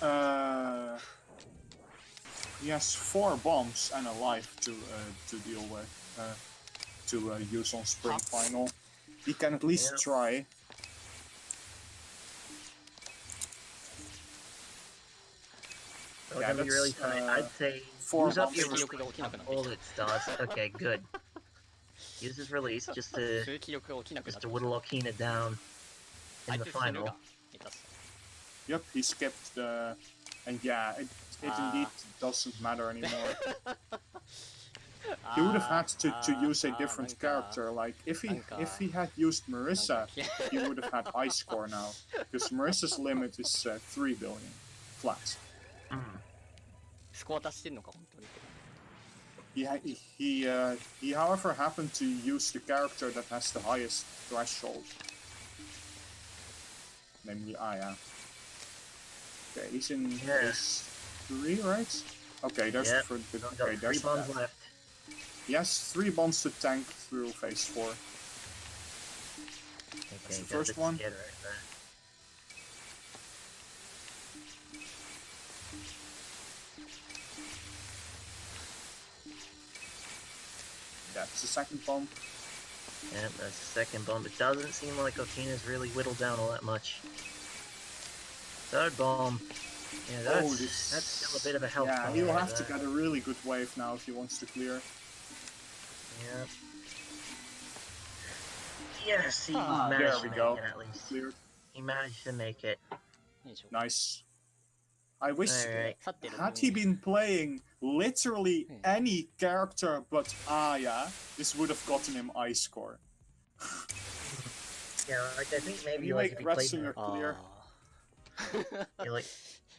Speaker 1: 4 bombs and a life to deal with, to use on spring final. He can at least try.
Speaker 2: Oh, yeah, be really tight. I'd say
Speaker 1: 4
Speaker 2: use up
Speaker 1: bombs.
Speaker 2: your
Speaker 3: 気力が起きなくなってき
Speaker 2: all its dots. Okay, good. Use his release
Speaker 3: た。
Speaker 2: just to
Speaker 3: 数気力が起きなくな
Speaker 2: just
Speaker 3: って
Speaker 2: to
Speaker 3: きた。
Speaker 2: whittle Okina down
Speaker 3: あ
Speaker 2: in
Speaker 3: い
Speaker 2: the
Speaker 3: つ死ぬ
Speaker 2: final.
Speaker 3: が下手す
Speaker 1: Yep, he skipped the... And yeah, it indeed doesn't matter anymore. He would have had to use a different character. Like, if he had used Marissa, he would have had ice score now. Because Marissa's limit is 3 billion. Flat.
Speaker 3: スコア足してんのか、本当に。
Speaker 1: He however happened to use the character that has the highest threshold. Namely Aya. Okay, he's in phase 3, right? Okay, there's
Speaker 2: Yep.
Speaker 1: okay, there's
Speaker 2: 3 bombs left.
Speaker 1: He has 3 bombs to tank through phase 4.
Speaker 2: Okay,
Speaker 1: That's the
Speaker 2: got
Speaker 1: first
Speaker 2: the
Speaker 1: one.
Speaker 2: skid right there.
Speaker 1: That's the second bomb.
Speaker 2: Yep, that's the second bomb. It doesn't seem like Okina's really whittled down all that much. Third bomb. Yeah, that's still a bit of a health
Speaker 1: Yeah,
Speaker 2: bar
Speaker 1: he'll
Speaker 2: right
Speaker 1: have to
Speaker 2: there.
Speaker 1: get a really good wave now if he wants to clear.
Speaker 2: Yep. Yes, he
Speaker 3: Ah,
Speaker 2: managed
Speaker 1: there
Speaker 2: to
Speaker 1: we
Speaker 2: make
Speaker 1: go.
Speaker 2: it at least.
Speaker 1: Cleared.
Speaker 2: He managed to make it.
Speaker 3: いいでしょ。
Speaker 1: Nice. I wish
Speaker 2: Alright.
Speaker 3: 勝ってる。
Speaker 1: had he been playing literally any character but Aya, this would have gotten him ice score.
Speaker 2: Yeah, like I think maybe
Speaker 1: You
Speaker 2: like
Speaker 1: make
Speaker 2: if he played
Speaker 1: Ratzinger clear.
Speaker 3: あ
Speaker 2: you're like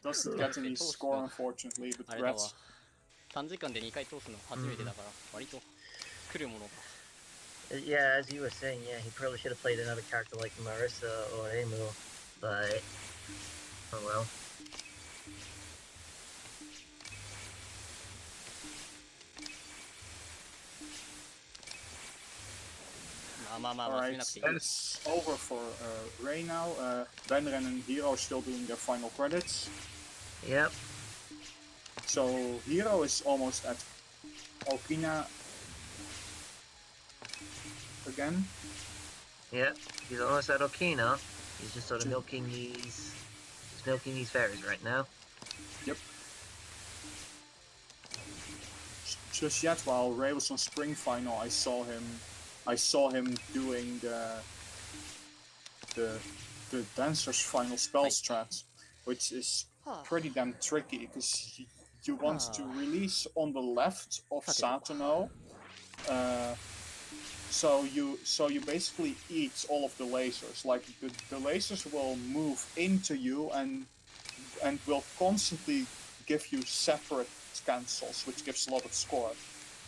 Speaker 1: Doesn't get any score unfortunately,
Speaker 3: あ
Speaker 1: but
Speaker 3: れだわ
Speaker 1: Rats.
Speaker 3: 3時間で2回通すの初めてだから割と来るものが
Speaker 2: yeah, as you were saying, yeah, he probably should have played another character like Marissa or Emu, but oh well.
Speaker 3: まあまあまあまあ
Speaker 1: Alright,
Speaker 3: なくていい
Speaker 1: it's over for Ray now. Benren and Hiro are still doing their final credits.
Speaker 2: Yep.
Speaker 1: So Hiro is almost at Okina again.
Speaker 2: Yep. He's almost at Okina. He's just sort of milking these fairies right now.
Speaker 1: Yep. Just yet, while Ray was on spring final, I saw him doing the dancer's final spell strat, which is pretty damn tricky because you want to release on the left of Satono. So you basically eat all of the lasers. Like the lasers will move into you and will constantly give you separate cancels, which gives a lot of score.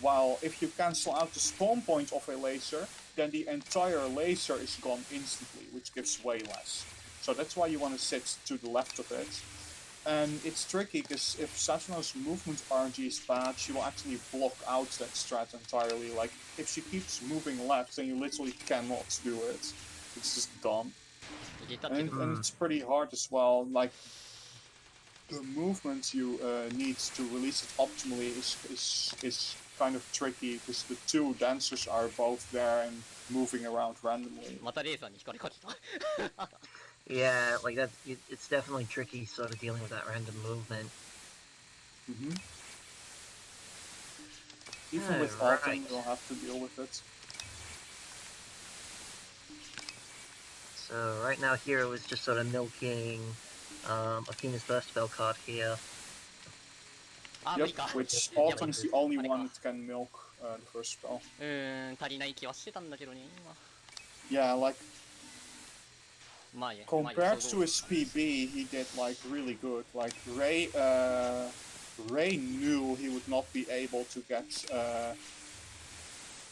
Speaker 1: While if you cancel out the spawn point of a laser, then the entire laser is gone instantly, which gives way less. So that's why you want to sit to the left of it. And it's tricky because if Satono's movement RNG is bad, she will actually block out that strat entirely. Like, if she keeps moving left, then you literally cannot do it. It's just dumb. And it's pretty hard as well. Like, the movement you need to release it optimally is kind of tricky because the 2 dancers are both there and moving around randomly.
Speaker 3: またレーザーに光かけた
Speaker 2: Yeah, like that. It's definitely tricky, sort of dealing with that random movement.
Speaker 1: Even with Autumn, you'll have to deal with it.
Speaker 2: So right now, Hiro is just sort of milking Akina's burst spell card here.
Speaker 1: Yep, which Autumn's the only one that can milk the first spell.
Speaker 3: 足りない気はしてたんだけどね
Speaker 1: Yeah, like
Speaker 3: まあいいや
Speaker 1: compared to his PB, he did like really good. Like Ray knew he would not be able to get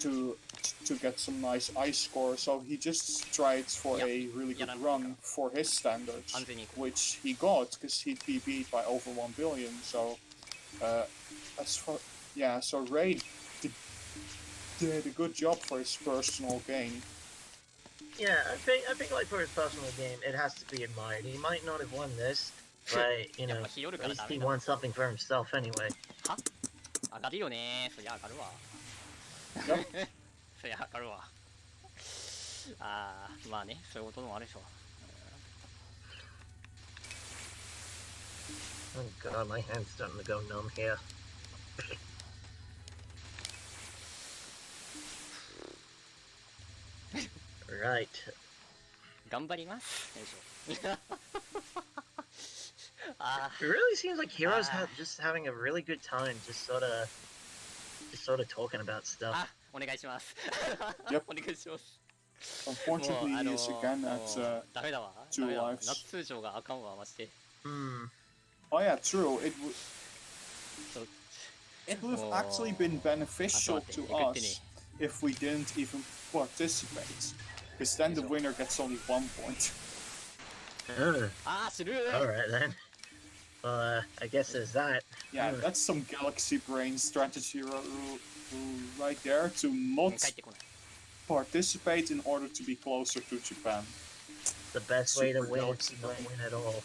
Speaker 1: to to get some nice ice score. So he just strides for a really good run for his standards, which he got because he'd be beat by over 1 billion. So so Ray did a good job for his personal gain.
Speaker 2: Yeah, I think like for his personal game, it has to be admired. He might not have won this, but you know, at least he won something for himself anyway.
Speaker 3: は上がるよねそりゃ上がるわそりゃ上がるわあーまあねそういうこともあるでしょ
Speaker 2: Oh god, my hand's starting to go numb here. Right.
Speaker 3: 頑張りますよいしょ
Speaker 2: It really seems like Hiro's just having a really good time, just sort of talking about stuff.
Speaker 3: あお願いします
Speaker 1: Yep.
Speaker 3: お願いします
Speaker 1: Unfortunately, he is again at
Speaker 3: ダメだわ
Speaker 1: two
Speaker 3: ダメだわ
Speaker 1: lives.
Speaker 3: 夏通常があかんわマジで
Speaker 1: Oh yeah, true.
Speaker 3: So,
Speaker 1: It would have actually been beneficial to us if we didn't even participate, because then the winner gets only 1 point.
Speaker 3: あーする
Speaker 2: Alright then. Well, I guess there's that.
Speaker 1: Yeah, that's some galaxy brain strategy right there, to not
Speaker 3: 帰ってこない
Speaker 1: participate in order to be closer to Japan.
Speaker 2: The best way to
Speaker 1: Super
Speaker 2: win
Speaker 1: galaxy
Speaker 2: is not
Speaker 1: brain.
Speaker 2: win at all.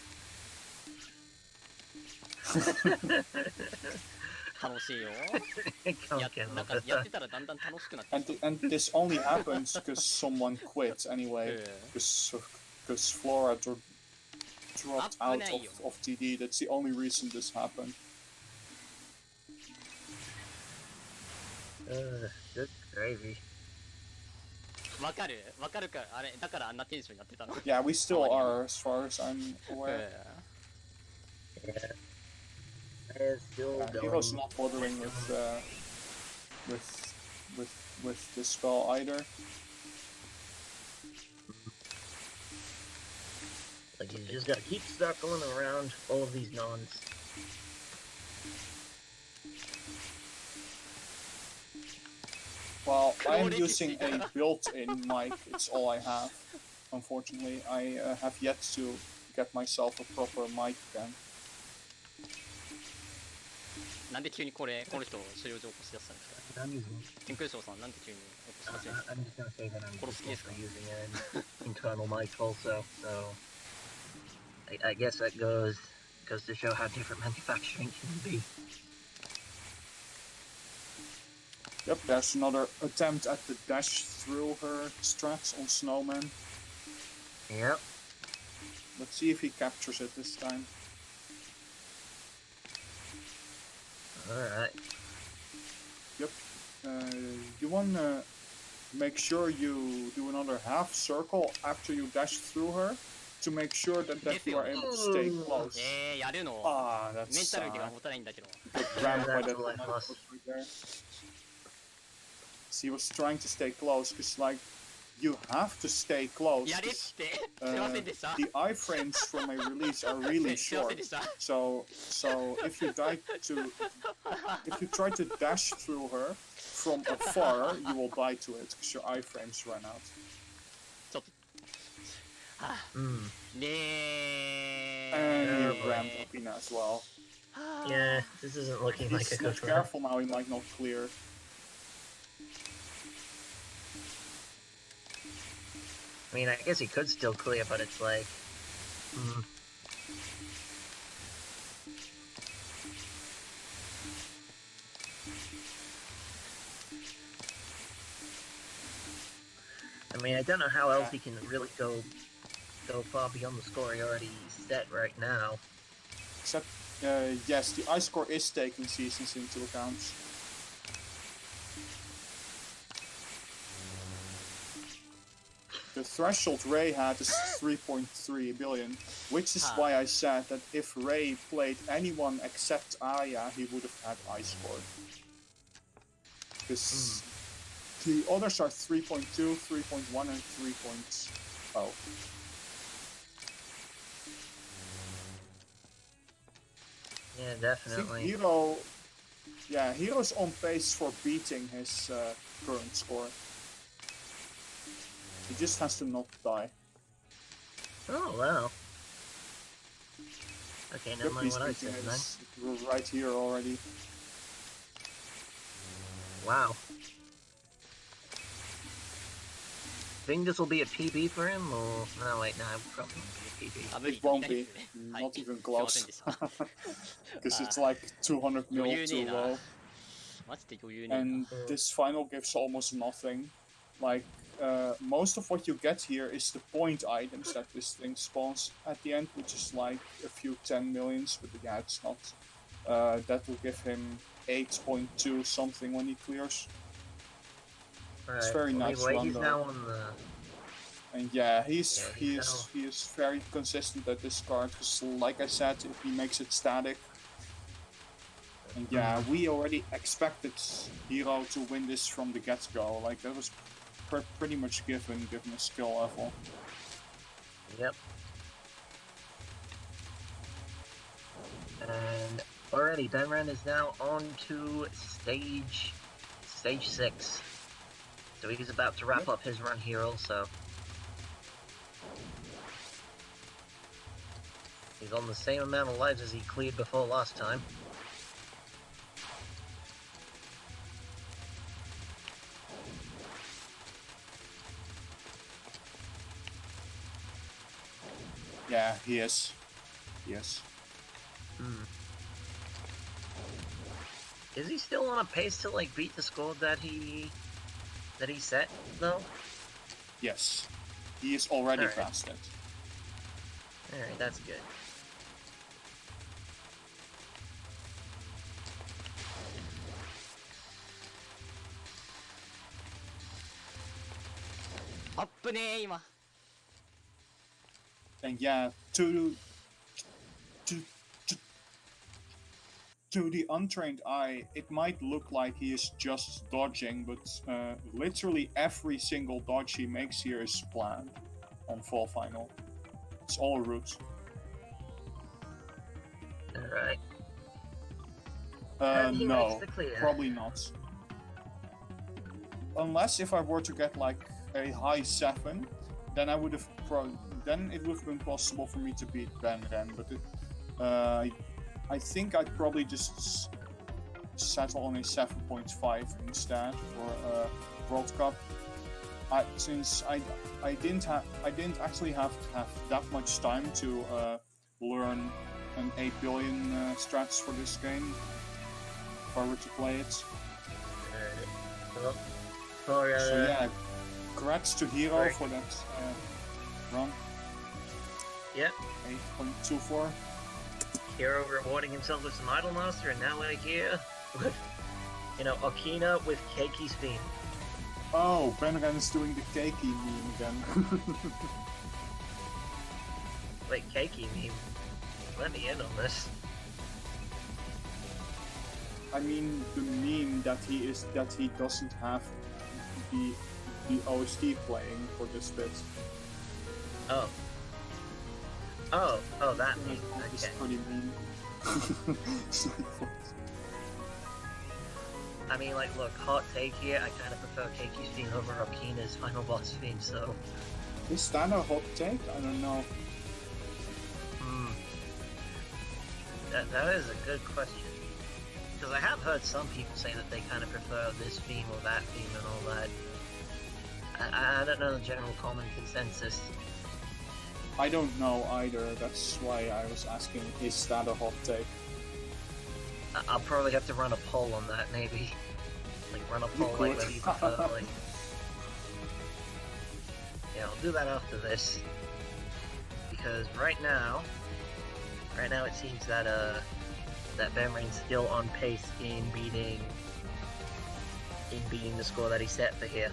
Speaker 3: 楽しいよ
Speaker 2: Can't get
Speaker 3: なんか
Speaker 2: enough of
Speaker 3: やっ
Speaker 2: that.
Speaker 3: てたらだんだん楽しくなってき
Speaker 1: And this only happens because someone quit anyway, because Flora dropped out of TD. That's the only reason this happened.
Speaker 2: Good gravy.
Speaker 3: わかるわかるかあれだからあんなテンションになってたの
Speaker 1: Yeah, we still are, as far as I'm aware.
Speaker 2: Yeah. It's still
Speaker 1: Hero's
Speaker 2: going.
Speaker 1: not bothering with this spell either.
Speaker 2: Like you just gotta keep circling around all of these nons.
Speaker 1: Well, I am using a built-in mic. It's all I have. Unfortunately, I have yet to get myself a proper mic again.
Speaker 3: なんで急にこの人所要情報し出したんですか
Speaker 2: I'm using.
Speaker 3: 天空将さんなんで急に起こしません
Speaker 2: I'm just gonna say that I'm
Speaker 3: 殺す気ですか
Speaker 2: using an internal mic also, so I guess that goes to show how different manufacturing can be.
Speaker 1: Yep, there's another attempt at the dash through her strats on Snowman.
Speaker 2: Yep.
Speaker 1: Let's see if he captures it this time.
Speaker 2: Alright.
Speaker 1: Yep. You wanna make sure you do another half circle after you dash through her to make sure that you are able to stay close.
Speaker 3: やるの
Speaker 1: Ah,
Speaker 3: メン
Speaker 1: that's
Speaker 3: タルが持たないんだけど
Speaker 1: rammed by
Speaker 2: That's
Speaker 1: that
Speaker 2: all I
Speaker 1: right
Speaker 2: lost.
Speaker 1: there. So he was trying to stay close, because like, you have to stay close.
Speaker 3: やれっ
Speaker 1: 'cause,
Speaker 3: てすいませんでした
Speaker 1: the iframes from a release are really
Speaker 3: すいません
Speaker 1: short.
Speaker 3: でした
Speaker 1: So if you try to dash through her from afar, you will die to it because your iframes run out.
Speaker 3: ちょっとはぁ
Speaker 2: Hmm.
Speaker 3: ね
Speaker 1: And he
Speaker 2: Oh, boy.
Speaker 1: rammed Apina as well.
Speaker 2: Yeah, this isn't looking like a
Speaker 1: He's
Speaker 2: good
Speaker 1: not
Speaker 2: run.
Speaker 1: careful now, he might not clear.
Speaker 2: I mean, I guess he could still clear, but it's like... I mean, I don't know how else he can really go far beyond the score he already set right now.
Speaker 1: Except, yes, the ice score is taking seasons into account. The threshold Ray had is 3.3 billion, which is why I said that if Ray played anyone except Aya, he would have had ice score. Because the others are 3.2, 3.1, and 3.0.
Speaker 2: Yeah,
Speaker 1: I think
Speaker 2: definitely.
Speaker 1: Hiro Yeah, Hiro's on pace for beating his current score. He just has to not die.
Speaker 2: Oh, wow. Okay, never
Speaker 1: Yep,
Speaker 2: mind
Speaker 1: he's
Speaker 2: what I
Speaker 1: beating
Speaker 2: said then.
Speaker 1: his right here already.
Speaker 2: Wow. Think this will be a PB for him, or... No, wait, no, it probably won't be a PB.
Speaker 3: あ、無理
Speaker 1: It won't
Speaker 3: ない
Speaker 1: be.
Speaker 3: ですね。はい。
Speaker 1: Not even
Speaker 3: すいません
Speaker 1: close.
Speaker 3: でした。
Speaker 1: Because it's
Speaker 3: あ
Speaker 1: like 200
Speaker 3: 余
Speaker 1: mil
Speaker 3: 裕ね
Speaker 1: too
Speaker 3: えな。
Speaker 1: low.
Speaker 3: マジで余裕ねえな。
Speaker 1: And this final gives almost nothing. Like, most of what you get here is the point items that this thing spawns at the end, which is like a few 10 millions, but yeah, it's not. That will give him 8.2 something when he clears.
Speaker 2: Right.
Speaker 1: very
Speaker 2: well,
Speaker 1: nice
Speaker 2: anyway,
Speaker 1: run,
Speaker 2: he's
Speaker 1: though.
Speaker 2: now on the...
Speaker 1: And yeah, he
Speaker 2: Yeah,
Speaker 1: is very consistent at this card, because like I said, if he makes it static. And yeah, we already expected Hiro to win this from the get-go. Like, that was pretty much given his skill level.
Speaker 2: Yep. And already Benren is now on to stage 6. So he's about to wrap up his run here also. He's on the same amount of lives as he cleared before last time.
Speaker 1: Yeah, he is. Yes.
Speaker 2: Is he still on a pace to like beat the score that he set though?
Speaker 1: Yes. He is already
Speaker 2: Alright.
Speaker 1: past it.
Speaker 2: Alright, that's good.
Speaker 3: Up ねー今。
Speaker 1: And yeah, to the untrained eye, it might look like he is just dodging, but literally every single dodge he makes here is planned on Fall Final. It's all a route.
Speaker 2: Alright. And he
Speaker 1: No,
Speaker 2: makes the clear.
Speaker 1: probably not. Unless if I were to get like a high 7, then I would have then it would have been possible for me to beat Benren, but I think I'd probably just settle on a 7.5 instead for World Cup. Since I didn't actually have that much time to learn an 8 billion strats for this game if I were to play it.
Speaker 2: Well, for,
Speaker 1: So yeah, congrats to Hiro for that run.
Speaker 2: Yep.
Speaker 1: 8.24.
Speaker 2: Hiro rewarding himself with some Idol Master, and now we're here with, Okina with Keiki's theme.
Speaker 1: Oh, Benren is doing the Keiki meme again.
Speaker 2: Wait, Keiki meme? Let me in on this.
Speaker 1: I mean, the meme that he doesn't have the OST playing for this bit.
Speaker 2: Oh, that meme.
Speaker 1: It's
Speaker 2: Okay.
Speaker 1: pretty mean.
Speaker 2: I mean, like, look, hot take here, I kind of prefer Keiki's theme over Okina's final boss theme, so...
Speaker 1: Is that a hot take? I don't know.
Speaker 2: That is a good question. Because I have heard some people say that they kind of prefer this theme or that theme and all that. I don't know the general common consensus.
Speaker 1: I don't know either. That's why I was asking, is that a hot take?
Speaker 2: I'll probably have to run a poll on that, maybe. Like, run a poll, like,
Speaker 1: could.
Speaker 2: whether you prefer, like... Yeah, I'll do that after this. Because right now it seems that, that Benren's still on pace in beating the score that he set for here.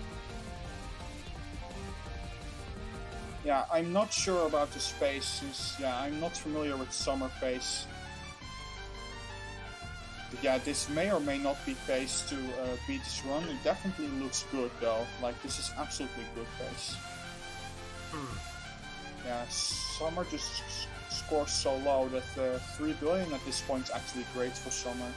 Speaker 1: Yeah, I'm not sure about the space, since, yeah, I'm not familiar with summer pace. But yeah, this may or may not be pace to beat this run. It definitely looks good, though. Like, this is absolutely good pace. Yeah, Summer just scores so low that 3 billion at this point is actually great for Summer.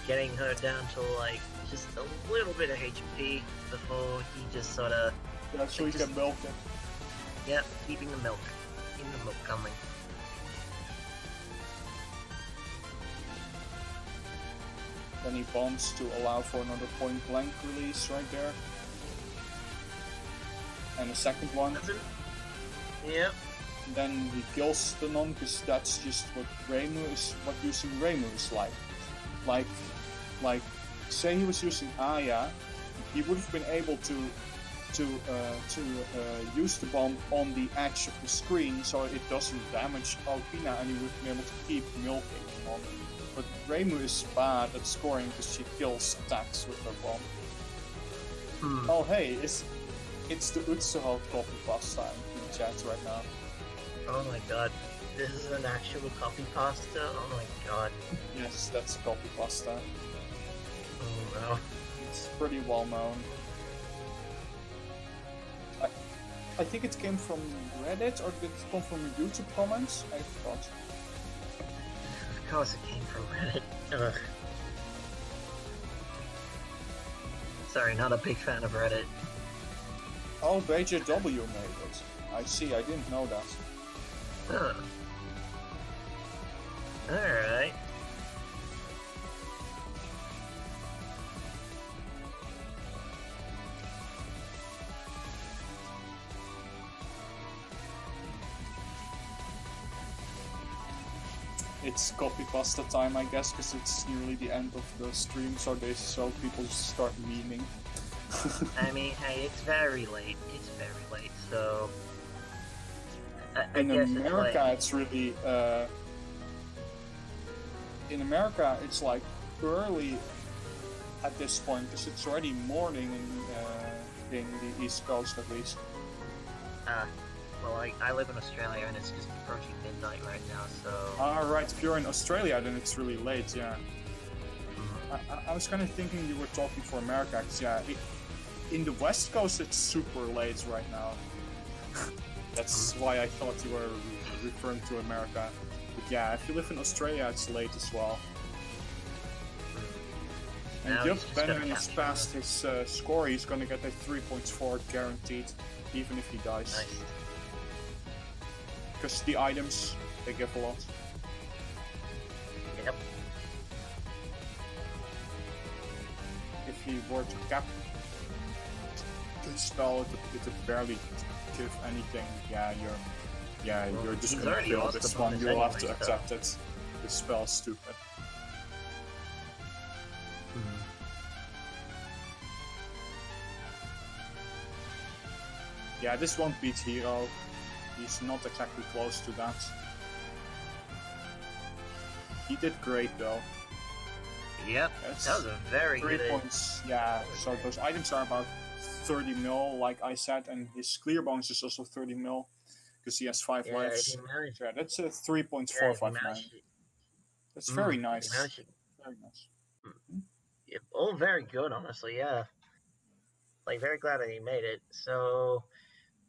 Speaker 2: getting her down to like just a little bit of HP before he just sort of,
Speaker 1: Yeah, so he can milk it.
Speaker 2: yep, keeping the milk coming.
Speaker 1: Then he bombs to allow for another point blank release right there. And a second one.
Speaker 2: Yep.
Speaker 1: Then he kills the non, because that's just what using Reimu is like. Like, say he was using Aya, he would have been able to use the bomb on the edge of the screen so it doesn't damage Alpina, and he would be able to keep milking on it. But Reimu is bad at scoring because she kills attacks with her bomb. Oh hey, it's the Utsuho copy pass time in the chat right now.
Speaker 2: Oh my god, this is an actual copy pasta? Oh my god.
Speaker 1: Yes, that's copy pasta.
Speaker 2: Oh no.
Speaker 1: It's pretty well known. I think it came from Reddit, or did it come from YouTube comments? I forgot.
Speaker 2: Of course it came from Reddit. Ugh. Sorry, not a big fan of Reddit.
Speaker 1: Oh, BJW made it. I see, I didn't know that.
Speaker 2: Huh. Alright.
Speaker 1: It's copy pasta time, I guess, because it's nearly the end of the stream, so people start memeing.
Speaker 2: I mean, hey, it's very late. It's very late, so... I
Speaker 1: In
Speaker 2: guess
Speaker 1: America, it's really... in America, it's like early at this point, because it's already morning in the East Coast, at least.
Speaker 2: Well, I live in Australia and it's just approaching midnight right now, so...
Speaker 1: Right, if you're in Australia, then it's really late, yeah. I was kind of thinking you were talking for America, because yeah, in the West Coast it's super late right now. That's why I thought you were referring to America. But yeah, if you live in Australia, it's late as well. And
Speaker 2: Now
Speaker 1: yep,
Speaker 2: he's just gonna
Speaker 1: Benren has
Speaker 2: capture
Speaker 1: passed his score. He's gonna get a 3.4 guaranteed, even if he dies.
Speaker 2: Nice.
Speaker 1: Because the items, they give a lot.
Speaker 2: Yep.
Speaker 1: If he were to cap the spell, it would barely give anything. Yeah, you're just
Speaker 2: he's
Speaker 1: gonna
Speaker 2: already
Speaker 1: fail
Speaker 2: lost
Speaker 1: this
Speaker 2: the
Speaker 1: one.
Speaker 2: bonus
Speaker 1: You'll have
Speaker 2: anyway,
Speaker 1: to accept it. This spell's stupid. Yeah, this won't beat Hiro. He's not exactly close to that. He did great though.
Speaker 2: Yep,
Speaker 1: That's
Speaker 2: that was a very
Speaker 1: 3
Speaker 2: good...
Speaker 1: points. Yeah, so those items are about 30 mil, like I said, and his clear bonus is also 30 mil because he has 5
Speaker 2: Yeah,
Speaker 1: lives.
Speaker 2: he managed...
Speaker 1: Yeah, that's a
Speaker 2: Yeah,
Speaker 1: 3.459. That's very nice. Very nice.
Speaker 2: Yep, all very good, honestly. Yeah, like very glad that he made it. So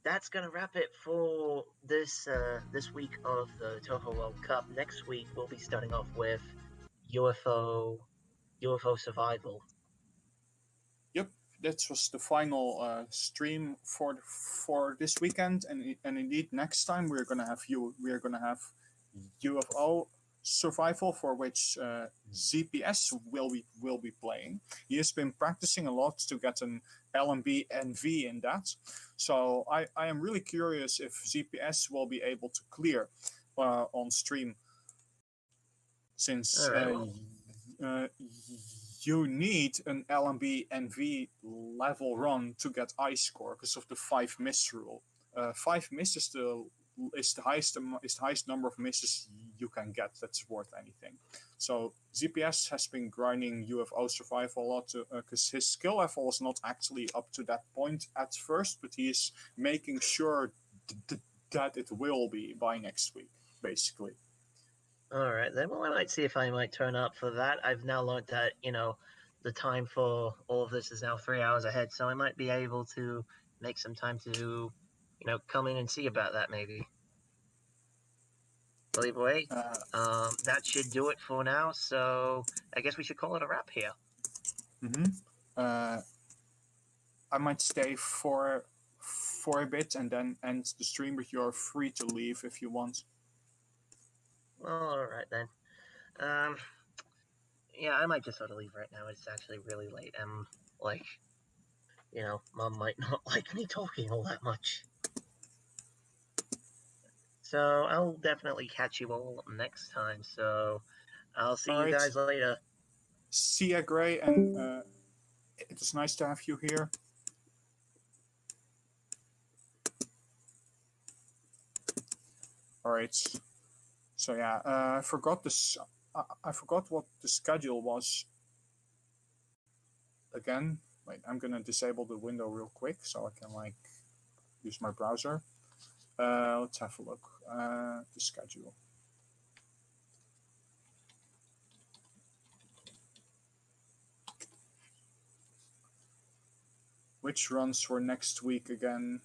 Speaker 2: that's gonna wrap it for this week of the Touhou World Cup. Next week we'll be starting off with UFO survival.
Speaker 1: Yep, that was the final stream for this weekend, and indeed next time we're gonna have UFO survival, for which ZPS will be playing. He has been practicing a lot to get an LMB NV in that, so I am really curious if ZPS will be able to clear on stream, since you need an LMB NV level run to get I score because of the 5 miss rule. 5 miss is the highest number of misses you can get that's worth anything. So ZPS has been grinding UFO survival a lot because his skill level is not actually up to that point at first, but he is making sure that it will be by next week, basically.
Speaker 2: All right, then. Well, I might see if I might turn up for that. I've now learned that the time for all of this is now 3 hours ahead, so I might be able to make some time to come in and see about that maybe. Well, either way,
Speaker 1: Uh,
Speaker 2: that should do it for now. So I guess we should call it a wrap here.
Speaker 1: uh, I might stay for a bit and then end the stream, but you're free to leave if you want.
Speaker 2: All right then. Yeah, I might just sort of leave right now. It's actually really late, and like, Mom might not like me talking all that much. So I'll definitely catch you all next time. So I'll see you guys later.
Speaker 1: See ya, Gray, and it was nice to have you here. All right. So yeah, I forgot this. I forgot what the schedule was. Again, wait, I'm gonna disable the window real quick so I can like use my browser. Let's have a look. The schedule. Which runs for next week again?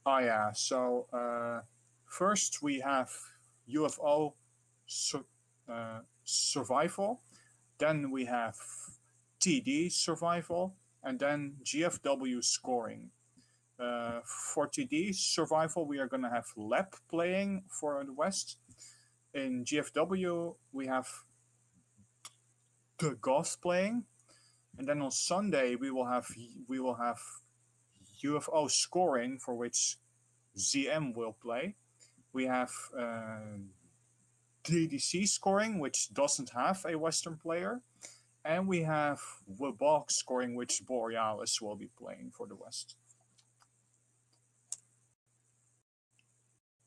Speaker 1: Oh yeah, so first we have UFO survival, then we have TD survival, and then GFW scoring. For TD survival, we are going to have Lab playing for the West. In GFW, we have the Goth playing, and then on Sunday we will have UFO scoring, for which ZM will play. We have DDC scoring, which doesn't have a Western player, and we have Webog scoring, which Borealis will be playing for the West.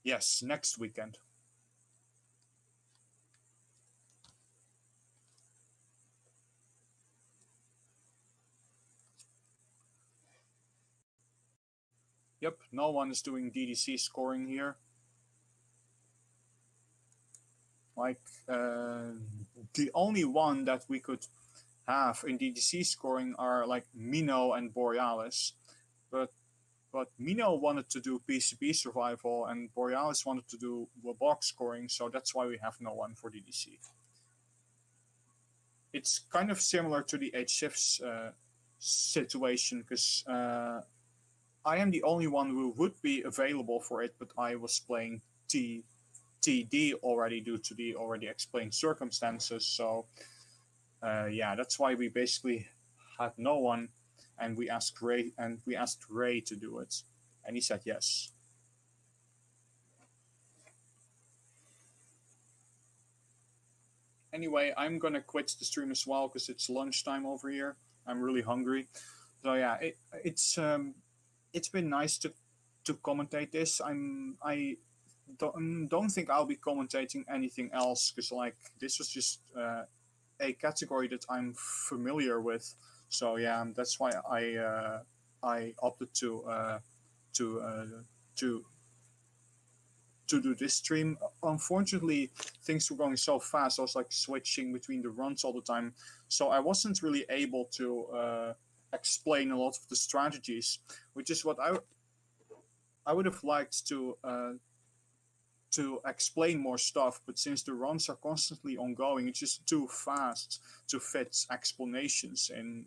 Speaker 1: Yes, next weekend. Yep, no one is doing DDC scoring here. Like, the only one that we could have in DDC scoring are like Mino and Borealis. But Mino wanted to do PCB survival and Borealis wanted to do Webog scoring, so that's why we have no one for DDC. It's kind of similar to the HSiFS situation, because I am the only one who would be available for it, but I was playing TD already due to the already explained circumstances. So yeah, that's why we basically had no one, and we asked Ray to do it, and he said yes. Anyway, I'm gonna quit the stream as well because it's lunchtime over here. I'm really hungry. So yeah, it's been nice to commentate this. I don't think I'll be commentating anything else because like this was just a category that I'm familiar with. So yeah, that's why I opted to do this stream. Unfortunately, things were going so fast. I was like switching between the runs all the time, so I wasn't really able to explain a lot of the strategies, which is what I would have liked to explain more stuff, but since the runs are constantly ongoing, it's just too fast to fit explanations in.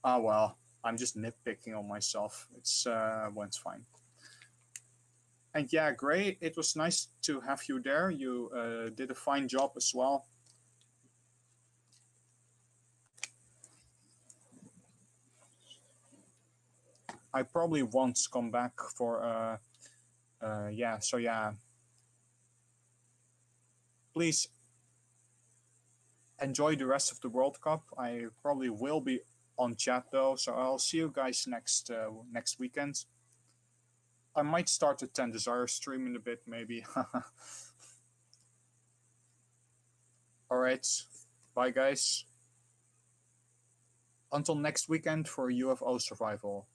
Speaker 1: Well, I'm just nitpicking on myself. It's went fine. And yeah, Gray, it was nice to have you there. You did a fine job as well. I probably won't come back for yeah, so yeah. Please enjoy the rest of the World Cup. I probably will be on chat though, so I'll see you guys next weekend. I might start a 10 Desire stream in a bit, maybe. Alright, bye guys. Until next weekend for UFO survival.